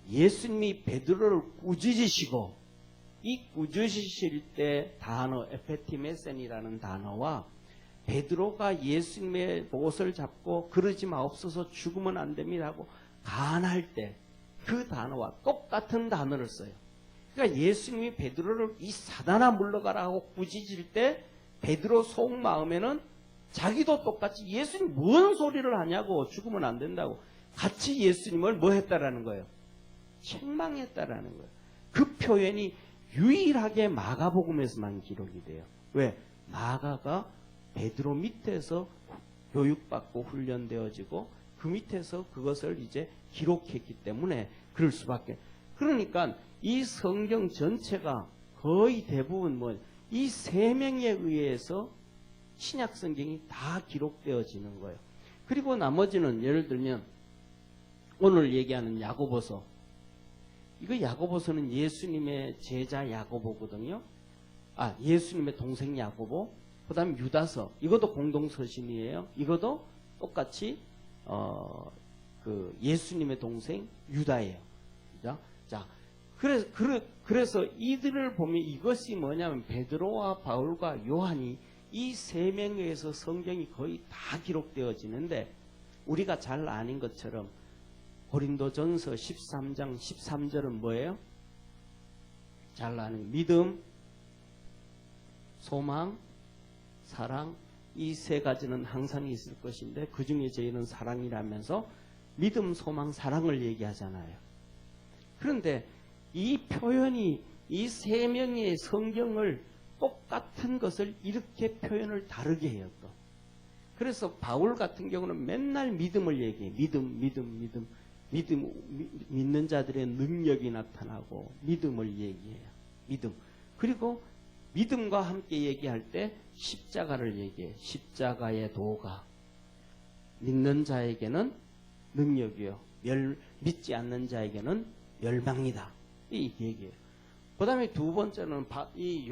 A: 예수님이 베드로를 꾸짖으시고 이 꾸짖으실 때 단어 에페티메센이라는 단어와 베드로가 예수님의 옷을 잡고 그러지 마옵소서 죽으면 안 됩니다 하고 간할 때 그 단어와 똑같은 단어를 써요. 그러니까 예수님이 베드로를 이 사단아 물러가라 하고 꾸짖을 때 베드로 속마음에는 자기도 똑같이 예수님 뭔 소리를 하냐고 죽으면 안 된다고 같이 예수님을 뭐 했다라는 거예요? 책망했다라는 거예요. 그 표현이 유일하게 마가복음에서만 기록이 돼요. 왜? 마가가 베드로 밑에서 교육받고 훈련되어지고 그 밑에서 그것을 이제 기록했기 때문에 그럴 수밖에. 그러니까 이 성경 전체가 거의 대부분 이 세 명에 의해서 신약 성경이 다 기록되어지는 거예요. 그리고 나머지는 예를 들면 오늘 얘기하는 야고보서. 이거 야고보서는 예수님의 제자 야고보거든요. 예수님의 동생 야고보. 그 다음에 유다서. 이것도 공동서신이에요. 이것도 똑같이 그 예수님의 동생 유다예요. 자, 그래서 이들을 보면 이것이 뭐냐면 베드로와 바울과 요한이 이 세 명에 의해서 성경이 거의 다 기록되어지는데 우리가 잘 아는 것처럼 고린도전서 13장 13절은 뭐예요? 잘 아는 믿음, 소망, 사랑 이 세 가지는 항상 있을 것인데 그 중에 제일은 사랑이라면서 믿음, 소망, 사랑을 얘기하잖아요. 그런데 이 표현이 이 세 명의 성경을 똑같은 것을 이렇게 표현을 다르게 해요. 또. 그래서 바울 같은 경우는 맨날 믿음을 얘기해. 믿음. 믿는 자들의 능력이 나타나고 믿음을 얘기해요. 믿음. 그리고 믿음과 함께 얘기할 때 십자가를 얘기해. 십자가의 도가. 믿는 자에게는 능력이요. 믿지 않는 자에게는 멸망이다. 이 얘기예요. 그 다음에 두 번째는 이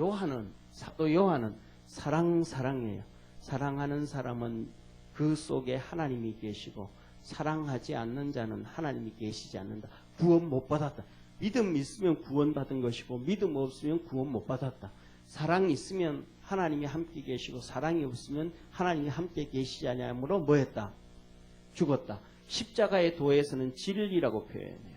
A: 사도 요한은 사랑이에요. 사랑하는 사람은 그 속에 하나님이 계시고 사랑하지 않는 자는 하나님이 계시지 않는다. 구원 못 받았다. 믿음 있으면 구원 받은 것이고 믿음 없으면 구원 못 받았다. 사랑 있으면 하나님이 함께 계시고 사랑이 없으면 하나님이 함께 계시지 않으므로 뭐했다? 죽었다. 십자가의 도에서는 진리라고 표현해요.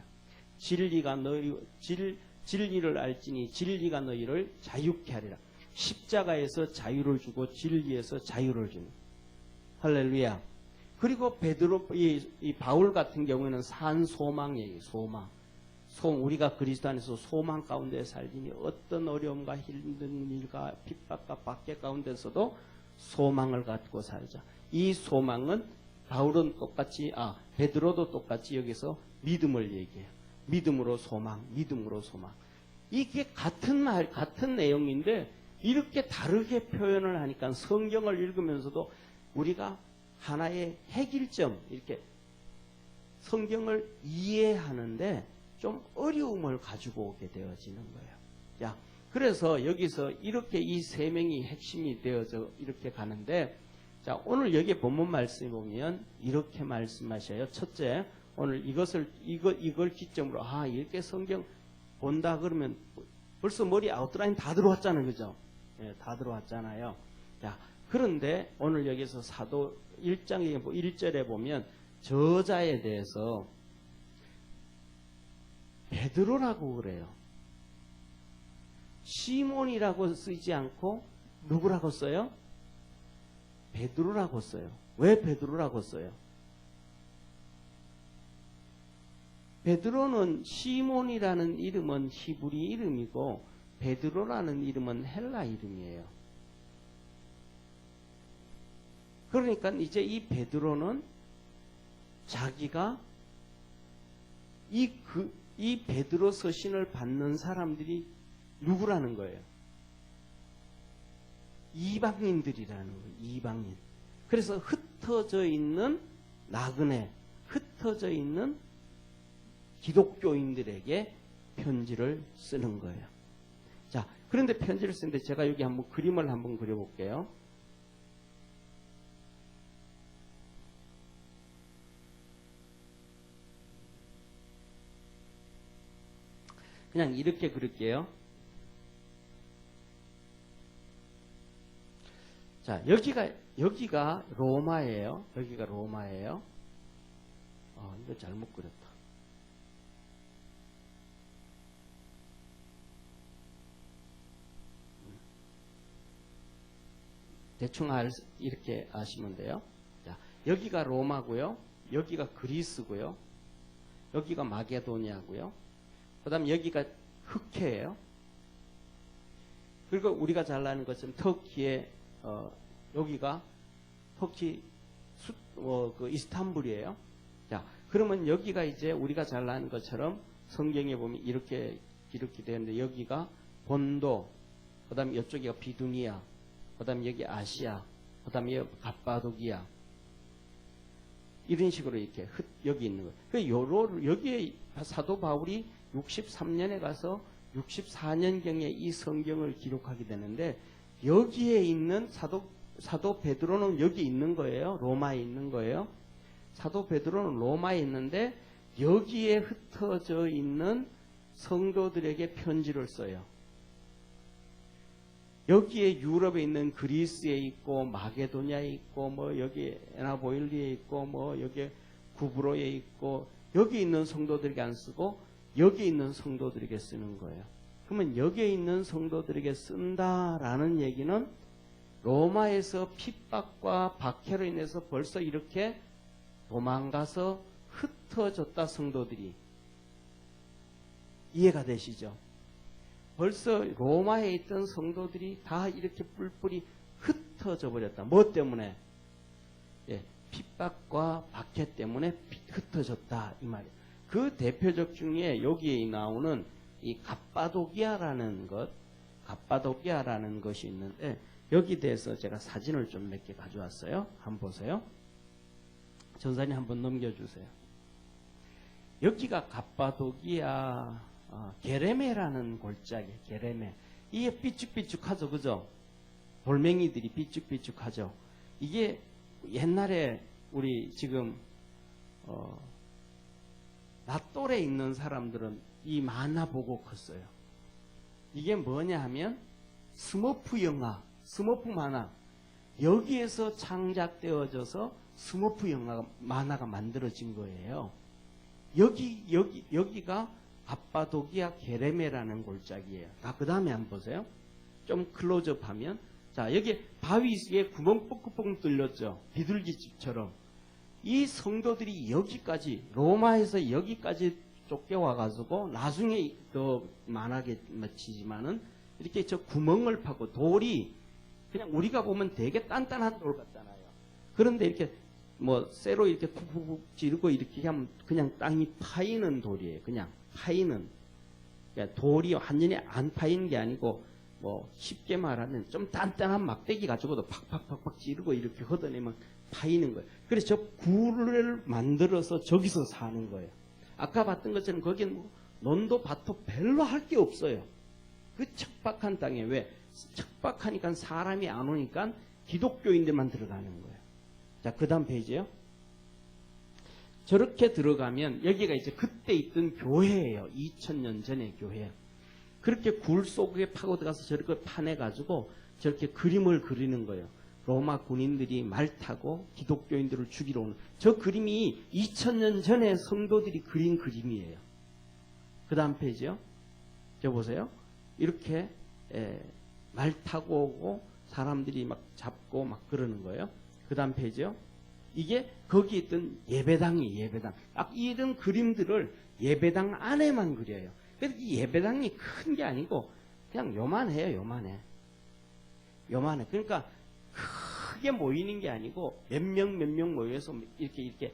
A: 진리를 알지니 진리가 너희를 자유케 하리라. 십자가에서 자유를 주고 진리에서 자유를 주는. 할렐루야. 그리고 이 바울 같은 경우에는 산 소망이에요. 소망. 우리가 그리스도 안에서 소망 가운데 살리니 어떤 어려움과 힘든 일과 핍박과 박해 가운데서도 소망을 갖고 살자. 이 소망은 바울은 똑같이 베드로도 똑같이 여기서 믿음을 얘기해요. 믿음으로 소망. 이게 같은 내용인데 이렇게 다르게 표현을 하니까 성경을 읽으면서도 우리가 하나의 핵일점 이렇게 성경을 이해하는데 좀 어려움을 가지고 오게 되어지는 거예요. 자, 그래서 여기서 이렇게 이 세 명이 핵심이 되어져 이렇게 가는데, 자, 오늘 여기 본문 말씀에 보면 이렇게 말씀하셔요. 첫째, 오늘 이걸 기점으로 이렇게 성경 본다 그러면 벌써 머리 아웃라인 다 들어왔잖아요, 그죠? 예, 다 들어왔잖아요. 자, 그런데 오늘 여기서 사도 1장에 1절에 보면 저자에 대해서 베드로라고 그래요. 시몬이라고 쓰지 않고 누구라고 써요? 베드로라고 써요. 왜 베드로라고 써요? 베드로는 시몬이라는 이름은 히브리 이름이고 베드로라는 이름은 헬라 이름이에요. 그러니까 이제 이 베드로는 자기가 이 베드로 서신을 받는 사람들이 누구라는 거예요? 이방인들이라는 거예요. 이방인. 그래서 흩어져 있는 나그네, 흩어져 있는 기독교인들에게 편지를 쓰는 거예요. 자, 그런데 편지를 쓰는데 제가 여기 한번 그림을 한번 그려볼게요. 그냥 이렇게 그릴게요. 자, 여기가 로마예요. 여기가 로마예요. 이거 잘못 그렸다. 대충 이렇게 아시면 돼요. 자, 여기가 로마고요. 여기가 그리스고요. 여기가 마게도니아고요. 그 다음 여기가 흑해예요. 그리고 우리가 잘 아는 것처럼 터키의 여기가 터키 그 이스탄불이에요. 자, 그러면 여기가 이제 우리가 잘 아는 것처럼 성경에 보면 이렇게 기록이 되는데 여기가 본도, 그 다음에 이쪽이가 비두니아, 그 다음에 여기 아시아, 그 다음에 갑바도기아. 이런 식으로 이렇게 여기 있는 거예요. 여기에 사도 바울이 63년에 가서 64년경에 이 성경을 기록하게 되는데 여기에 있는 사도 베드로는 여기 있는 거예요. 로마에 있는 거예요. 사도 베드로는 로마에 있는데 여기에 흩어져 있는 성도들에게 편지를 써요. 여기에 유럽에 있는 그리스에 있고 마게도냐에 있고 뭐 여기 에나보일리에 있고 뭐 여기 구브로에 있고 여기 있는 성도들에게 안 쓰고 여기 있는 성도들에게 쓰는 거예요. 그러면 여기에 있는 성도들에게 쓴다라는 얘기는 로마에서 핍박과 박해로 인해서 벌써 이렇게 도망가서 흩어졌다 성도들이. 이해가 되시죠? 벌써 로마에 있던 성도들이 다 이렇게 뿔뿔이 흩어져 버렸다. 뭐 때문에? 예, 핍박과 박해 때문에 흩어졌다 이 말이에요. 그 대표적 중에 여기에 나오는 이 갑바도기아라는 것이 있는데 여기 대해서 제가 사진을 좀 몇 개 가져왔어요. 한번 보세요. 전사님 한번 넘겨주세요. 여기가 갑바도기아 게레메라는 골짜기, 게레메. 이게 삐쭉삐쭉하죠, 그죠? 돌멩이들이 삐쭉삐쭉하죠. 이게 옛날에 우리 지금 나 또래 있는 사람들은 이 만화 보고 컸어요. 이게 뭐냐 하면 스머프 영화, 스머프 만화. 여기에서 창작되어져서 스머프 영화 만화가 만들어진 거예요. 여기가 갑바도기아 게레메라는 골짜기예요. 그 다음에 한번 보세요. 좀 클로즈업 하면. 자, 여기 바위 위에 구멍 뻑뻑 뚫렸죠. 비둘기집처럼. 이 성도들이 여기까지, 로마에서 여기까지 쫓겨와가지고, 나중에 더 만하게 맞히지만은, 이렇게 저 구멍을 파고, 돌이, 그냥 우리가 보면 되게 단단한 돌 같잖아요. 그런데 이렇게, 뭐, 쇠로 이렇게 푹푹 찌르고 이렇게 하면 그냥 땅이 파이는 돌이에요. 그냥. 파이는 그러니까 돌이 완전히 안 파이는 게 아니고 뭐 쉽게 말하면 좀 단단한 막대기 가지고도 팍팍팍팍 찌르고 이렇게 걷어내면 파이는 거예요. 그래서 저 굴을 만들어서 저기서 사는 거예요. 아까 봤던 것처럼 거기는 뭐 논도 밭도 별로 할 게 없어요. 그 척박한 땅에 왜? 척박하니까 사람이 안 오니까 기독교인들만 들어가는 거예요. 자, 그 다음 페이지요. 저렇게 들어가면 여기가 이제 그때 있던 교회예요. 2000년 전의 교회. 그렇게 굴 속에 파고 들어가서 저렇게 파내가지고 저렇게 그림을 그리는 거예요. 로마 군인들이 말 타고 기독교인들을 죽이러 오는. 저 그림이 2000년 전에 성도들이 그린 그림이에요. 그 다음 페이지요. 저 보세요. 이렇게 말 타고 오고 사람들이 막 잡고 막 그러는 거예요. 그 다음 페이지요. 이게 거기 있던 예배당이 예배당. 이런 그림들을 예배당 안에만 그려요. 그래서 이 예배당이 큰 게 아니고 그냥 요만해요. 요만해. 그러니까 크게 모이는 게 아니고 몇 명 모여서 이렇게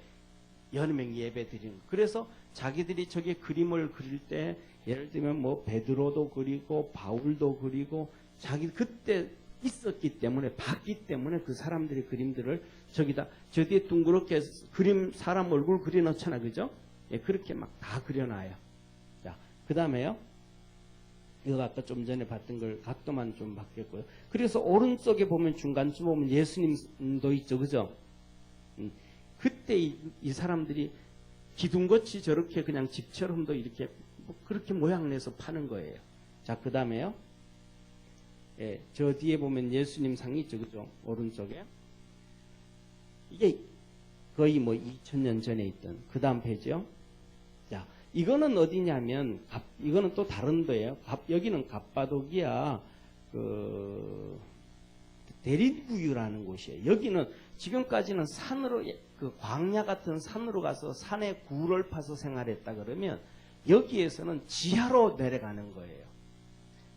A: 여러 명 예배 드리는. 그래서 자기들이 저게 그림을 그릴 때 예를 들면 뭐 베드로도 그리고 바울도 그리고 자기 그때 있었기 때문에 봤기 때문에 그 사람들의 그림들을 저기다 저 뒤에 둥그렇게 그림 사람 얼굴 그려놓잖아, 그죠? 예, 그렇게 막 다 그려놔요. 자, 그 다음에요. 이거 아까 좀 전에 봤던 걸 각도만 좀 바뀌었고요. 그래서 오른쪽에 보면 중간쯤 보면 예수님도 있죠, 그죠? 그때 이 사람들이 기둥같이 저렇게 그냥 집처럼도 이렇게 뭐 그렇게 모양 내서 파는 거예요. 자, 그 다음에요. 예, 저 뒤에 보면 예수님 상이 있죠, 그죠? 오른쪽에. 이게 거의 뭐 2000년 전에 있던 그 다음 페이지요. 자, 이거는 어디냐면 이거는 또 다른 데예요. 여기는 갑바도기아 그 데리부유라는 곳이에요. 여기는 지금까지는 산으로 그 광야 같은 산으로 가서 산에 굴을 파서 생활했다 그러면 여기에서는 지하로 내려가는 거예요.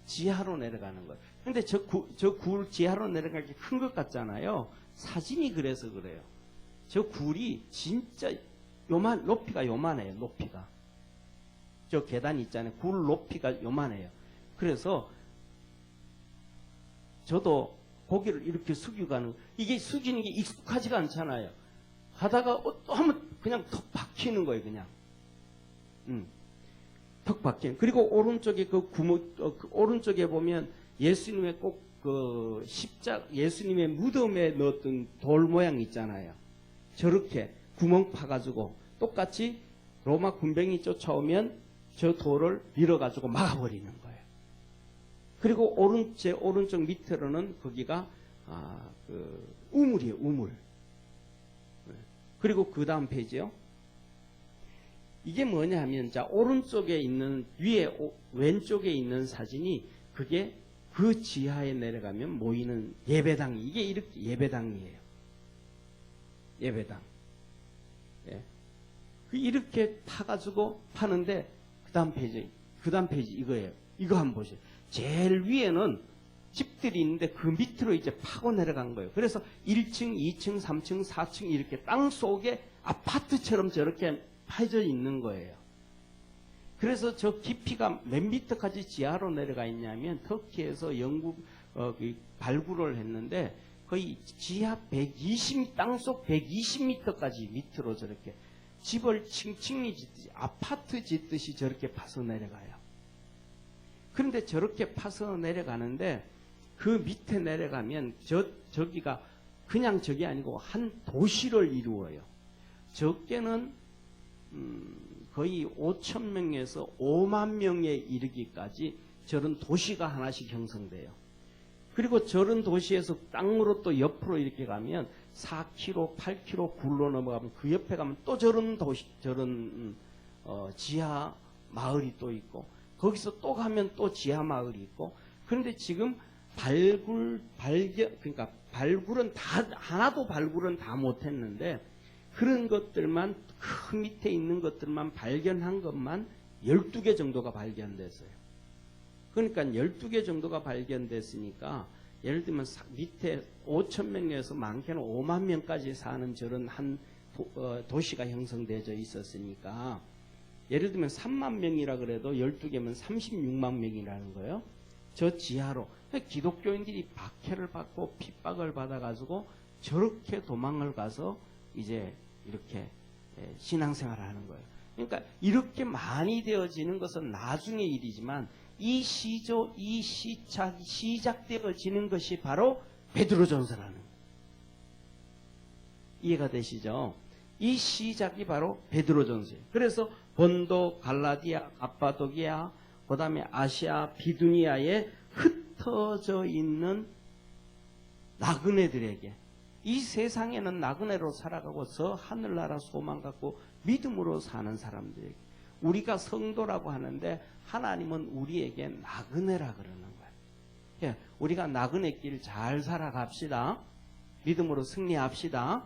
A: 지하로 내려가는 거예요. 근데 저 굴 지하로 내려가기 큰 것 같잖아요. 사진이 그래서 그래요. 저 굴이 진짜 높이가 요만해요. 높이가. 저 계단 있잖아요. 굴 높이가 요만해요. 그래서 저도 고개를 이렇게 숙이고 가는, 이게 숙이는 게 익숙하지가 않잖아요. 하다가 또 하면 그냥 턱 박히는 거예요, 그냥. 턱 박히는. 그리고 오른쪽에 그 오른쪽에 보면 예수님의 꼭 그 예수님의 무덤에 넣었던 돌 모양 있잖아요. 저렇게 구멍 파가지고 똑같이 로마 군병이 쫓아오면 저 돌을 밀어가지고 막아버리는 거예요. 그리고 제 오른쪽 밑으로는 거기가 우물이에요, 우물. 그리고 그 다음 페이지요. 이게 뭐냐 하면, 자, 오른쪽에 있는, 왼쪽에 있는 사진이 그게 그 지하에 내려가면 모이는 예배당, 이게 이렇게 예배당이에요. 예배당. 예. 이렇게 파가지고 파는데, 그 다음 페이지 이거예요. 이거 한번 보세요. 제일 위에는 집들이 있는데 그 밑으로 이제 파고 내려간 거예요. 그래서 1층, 2층, 3층, 4층 이렇게 땅 속에 아파트처럼 저렇게 파져 있는 거예요. 그래서 저 깊이가 몇 미터까지 지하로 내려가 있냐면, 터키에서 영국 발굴을 했는데 거의 지하 땅속 120m까지 밑으로 저렇게 집을 층층이 짓듯이, 아파트 짓듯이 저렇게 파서 내려가요. 그런데 저렇게 파서 내려가는데 그 밑에 내려가면 저기가 그냥 저기 아니고 한 도시를 이루어요. 적게는 거의 5,000명에서 5만 명에 이르기까지 저런 도시가 하나씩 형성돼요. 그리고 저런 도시에서 땅으로 또 옆으로 이렇게 가면 4km, 8km 굴러 넘어가면 그 옆에 가면 또 저런 도시, 지하 마을이 또 있고, 거기서 또 가면 또 지하 마을이 있고. 그런데 지금 그러니까 발굴은 하나도 발굴은 다 못했는데, 그런 것들만, 그 밑에 있는 것들만 발견한 것만 12개 정도가 발견됐어요. 그러니까 12개 정도가 발견됐으니까, 예를 들면 밑에 5,000명에서 많게는 5만 명까지 사는 저런 한 도시가 형성되어 있었으니까, 예를 들면 3만 명이라 그래도 12개면 36만 명이라는 거예요. 저 지하로. 기독교인들이 박해를 받고 핍박을 받아가지고 저렇게 도망을 가서 이제 이렇게 신앙생활을 하는 거예요. 그러니까 이렇게 많이 되어지는 것은 나중의 일이지만, 이 시작되어지는 것이 바로 베드로전서라는 거예요. 이해가 되시죠? 이 시작이 바로 베드로전서예요. 그래서 본도, 갈라디아, 갑바도기아, 그 다음에 아시아, 비두니아에 흩어져 있는 나그네들에게, 이 세상에는 나그네로 살아가고 저 하늘나라 소망 갖고 믿음으로 사는 사람들에게, 우리가 성도라고 하는데 하나님은 우리에게 나그네라 그러는 거예요. 예, 우리가 나그네 길 잘 살아갑시다. 믿음으로 승리합시다.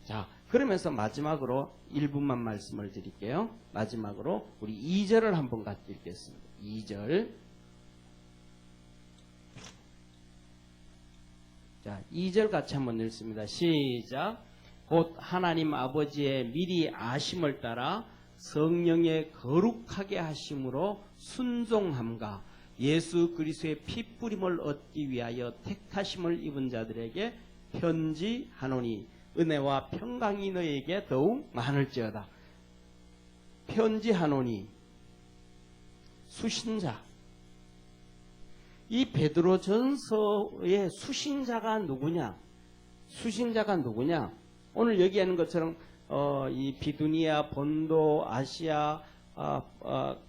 A: 자, 그러면서 마지막으로 1분만 말씀을 드릴게요. 마지막으로 우리 2절을 한번 같이 읽겠습니다. 2절. 자, 2절 같이 한번 읽습니다. 시작. 곧 하나님 아버지의 미리 아심을 따라 성령의 거룩하게 하심으로 순종함과 예수 그리스도의 피뿌림을 얻기 위하여 택하심을 입은 자들에게 편지하노니 은혜와 평강이 너에게 더욱 많을지어다. 편지하노니, 수신자. 이 베드로전서의 수신자가 누구냐? 수신자가 누구냐? 오늘 얘기하는 것처럼 이 비두니아, 본도, 아시아,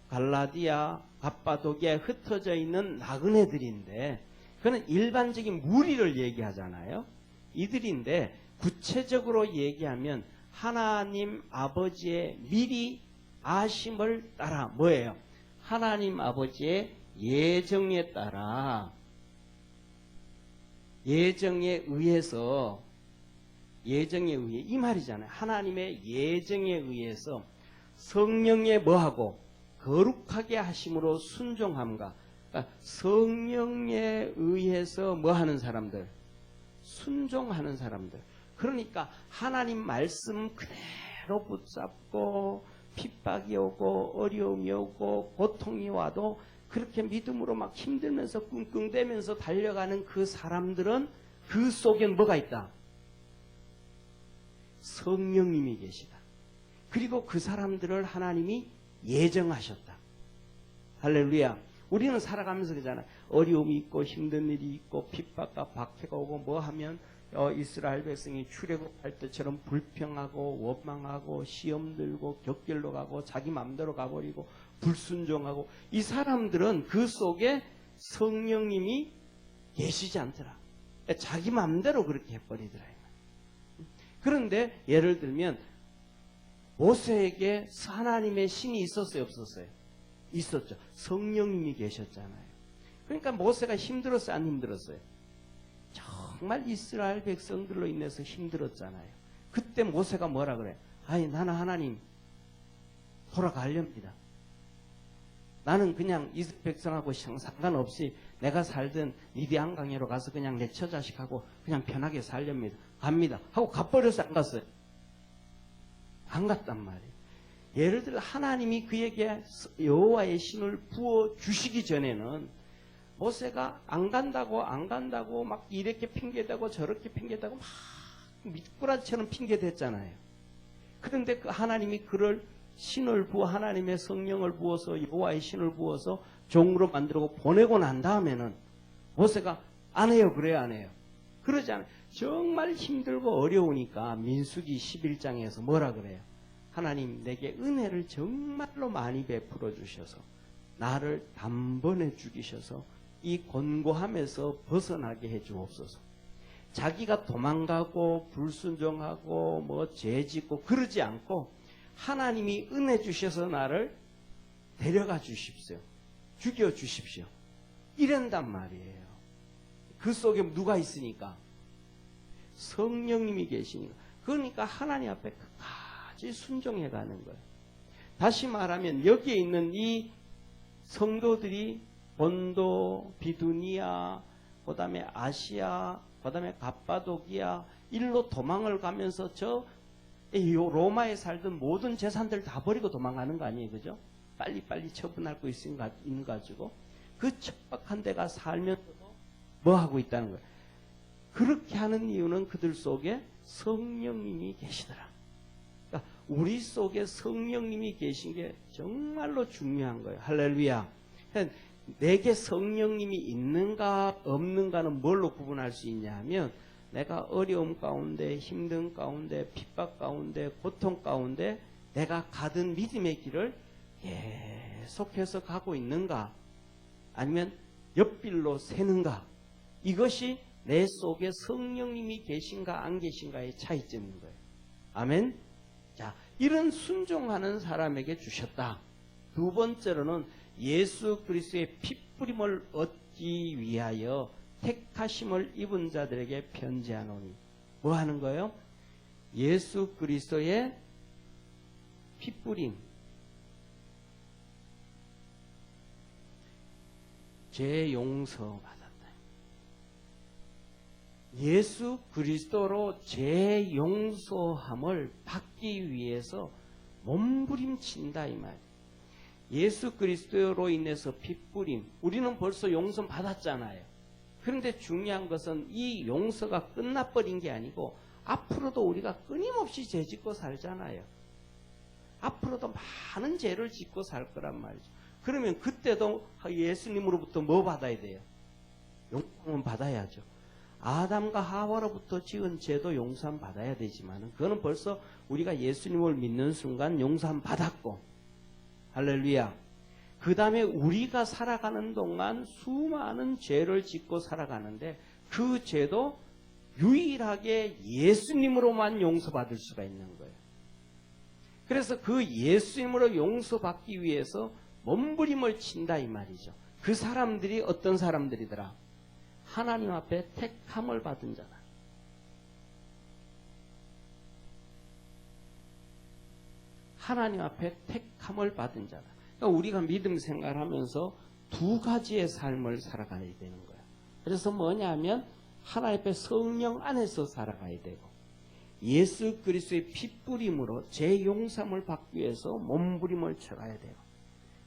A: 갈라디아, 갑바도기아에 흩어져 있는 나그네들인데, 그는 일반적인 무리를 얘기하잖아요. 이들인데 구체적으로 얘기하면 하나님 아버지의 미리 아심을 따라, 뭐예요? 하나님 아버지의 예정에 따라, 예정에 의해서, 예정에 의해, 이 말이잖아요. 하나님의 예정에 의해서 성령의 뭐하고 거룩하게 하심으로 순종함과, 그러니까 성령에 의해서 뭐하는 사람들? 순종하는 사람들. 그러니까 하나님 말씀 그대로 붙잡고 핍박이 오고 어려움이 오고 고통이 와도 그렇게 믿음으로 막 힘들면서 끙끙대면서 달려가는 그 사람들은 그 속엔 뭐가 있다? 성령님이 계시다. 그리고 그 사람들을 하나님이 예정하셨다. 할렐루야. 우리는 살아가면서 그러잖아요. 어려움이 있고 힘든 일이 있고 핍박과 박해가 오고 뭐 하면 이스라엘 백성이 출애굽할 때처럼 불평하고 원망하고 시험 들고 격결로 가고 자기 마음대로 가버리고 불순종하고 이 사람들은 그 속에 성령님이 계시지 않더라. 자기 마음대로 그렇게 해버리더라. 그런데 예를 들면 모세에게 하나님의 신이 있었어요, 없었어요? 있었죠. 성령님이 계셨잖아요. 그러니까 모세가 힘들었어요, 안 힘들었어요? 정말 이스라엘 백성들로 인해서 힘들었잖아요. 그때 모세가 뭐라 그래? 아니, 나는 하나님 돌아가렵니다. 나는 그냥 이스라엘 백성하고 상관없이 내가 살던 미디안 강야로 가서 그냥 내 처자식하고 그냥 편하게 살렵니다. 갑니다. 하고 가버려서 안 갔어요. 안 갔단 말이에요. 예를 들어 하나님이 그에게 여호와의 신을 부어 주시기 전에는 모세가 안 간다고 막 이렇게 핑계대고 저렇게 핑계대고 막 미꾸라지처럼 핑계댔잖아요. 그런데 그 하나님이 그를 신을 부어 하나님의 성령을 부어서 여호와의 신을 부어서 종으로 만들고 보내고 난 다음에는 모세가 안 해요, 그래요, 안 해요? 그러지 않아요. 정말 힘들고 어려우니까 민수기 11장에서 뭐라 그래요? 하나님 내게 은혜를 정말로 많이 베풀어 주셔서 나를 단번에 죽이셔서 이 곤고함에서 벗어나게 해 주옵소서. 자기가 도망가고 불순종하고 뭐 죄짓고 그러지 않고 하나님이 은혜 주셔서 나를 데려가 주십시오. 죽여 주십시오. 이런단 말이에요. 그 속에 누가 있으니까? 성령님이 계시니까. 그러니까 하나님 앞에 끝까지 순종해 가는 거예요. 다시 말하면 여기에 있는 이 성도들이 본도, 비두니아, 그 다음에 아시아, 그 다음에 갑바도기아 일로 도망을 가면서 저 로마에 살던 모든 재산들 다 버리고 도망가는 거 아니에요, 그죠? 빨리빨리 처분할 거 있는 가지고 그 척박한 데가 살면서도 뭐 하고 있다는 거예요. 그렇게 하는 이유는 그들 속에 성령님이 계시더라. 그러니까 우리 속에 성령님이 계신 게 정말로 중요한 거예요. 할렐루야. 내게 성령님이 있는가 없는가는 뭘로 구분할 수 있냐 하면 내가 어려움 가운데 힘든 가운데 핍박 가운데 고통 가운데 내가 가던 믿음의 길을 계속해서 가고 있는가 아니면 옆길로 새는가 이것이 내 속에 성령님이 계신가 안 계신가의 차이점인 거예요. 아멘. 자, 이런 순종하는 사람에게 주셨다. 두 번째로는 예수 그리스도의 피뿌림을 얻기 위하여 택하심을 입은 자들에게 편지하노니 뭐 하는 거예요? 예수 그리스도의 피뿌림, 죄 용서 받았다. 예수 그리스도로 죄 용서함을 받기 위해서 몸부림친다 이 말. 예수 그리스도로 인해서 피뿌림, 우리는 벌써 용서 받았잖아요. 그런데 중요한 것은 이 용서가 끝나버린 게 아니고 앞으로도 우리가 끊임없이 죄 짓고 살잖아요. 앞으로도 많은 죄를 짓고 살 거란 말이죠. 그러면 그때도 예수님으로부터 뭐 받아야 돼요? 용서는 받아야죠. 아담과 하와로부터 지은 죄도 용서함 받아야 되지만 그거는 벌써 우리가 예수님을 믿는 순간 용서함 받았고 할렐루야. 그 다음에 우리가 살아가는 동안 수많은 죄를 짓고 살아가는데 그 죄도 유일하게 예수님으로만 용서받을 수가 있는 거예요. 그래서 그 예수님으로 용서받기 위해서 몸부림을 친다 이 말이죠. 그 사람들이 어떤 사람들이더라? 하나님 앞에 택함을 받은 자다. 하나님 앞에 택함을 받은 자다. 그러니까 우리가 믿음 생활하면서 두 가지의 삶을 살아가야 되는 거예요. 그래서 뭐냐면 하나님 앞에 성령 안에서 살아가야 되고 예수 그리스도의 피뿌림으로 죄 용서함을 받기 위해서 몸부림을 쳐가야 돼요.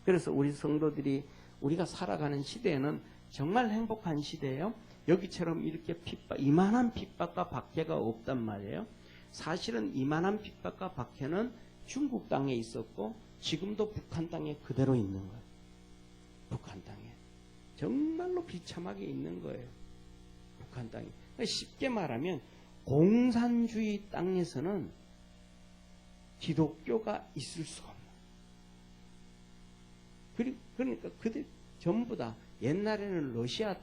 A: 그래서 우리 성도들이 우리가 살아가는 시대에는 정말 행복한 시대예요. 여기처럼 이렇게 이만한 핍박과 박해가 없단 말이에요. 사실은 이만한 핍박과 박해는 중국 땅에 있었고 지금도 북한 땅에 그대로 있는 거예요. 북한 땅에. 정말로 비참하게 있는 거예요. 북한 땅에. 쉽게 말하면 공산주의 땅에서는 기독교가 있을 수가 없는 거예요. 그러니까 그들 전부 다 옛날에는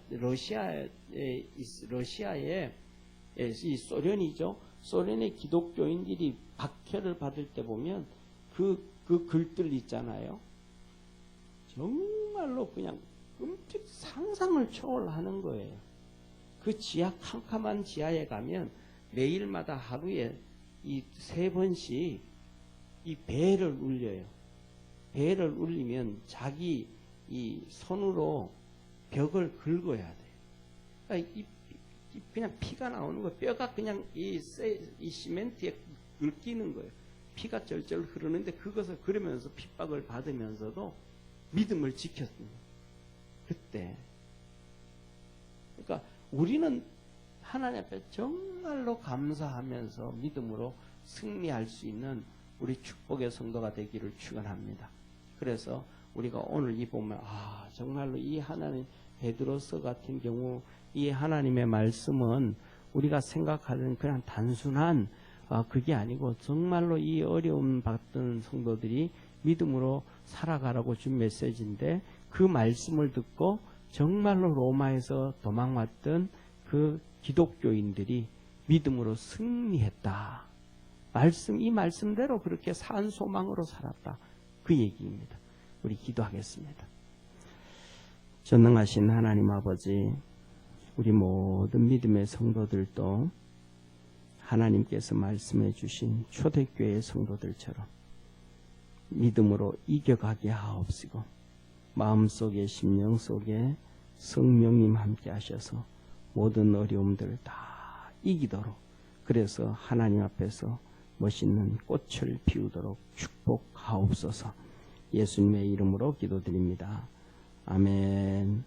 A: 러시아의 이 소련이죠. 소련의 기독교인들이 박해를 받을 때 보면 그 글들 있잖아요. 정말로 그냥 상상을 초월하는 거예요. 그 지하, 캄캄한 지하에 가면 매일마다 하루에 이 3번씩 이 배를 울려요. 배를 울리면 자기 이 손으로 벽을 긁어야 돼요. 그러니까 그냥 피가 나오는 거예요. 뼈가 그냥 이 시멘트에 긁히는 거예요. 피가 절절 흐르는데 그것을 그러면서 핍박을 받으면서도 믿음을 지켰습니다. 그때. 그러니까 우리는 하나님 앞에 정말로 감사하면서 믿음으로 승리할 수 있는 우리 축복의 성도가 되기를 축원합니다. 그래서 우리가 오늘 이 보면 정말로 이 하나님 베드로서 같은 경우 이 하나님의 말씀은 우리가 생각하는 그냥 단순한 그게 아니고 정말로 이 어려움 받던 성도들이 믿음으로 살아가라고 준 메시지인데 그 말씀을 듣고 정말로 로마에서 도망왔던 그 기독교인들이 믿음으로 승리했다. 이 말씀대로 그렇게 산 소망으로 살았다. 그 얘기입니다. 우리 기도하겠습니다. 전능하신 하나님 아버지, 우리 모든 믿음의 성도들도 하나님께서 말씀해 주신 초대교회 성도들처럼 믿음으로 이겨가게 하옵시고 마음속에 심령 속에 성령님 함께 하셔서 모든 어려움들 다 이기도록 그래서 하나님 앞에서 멋있는 꽃을 피우도록 축복하옵소서. 예수님의 이름으로 기도드립니다. 아멘.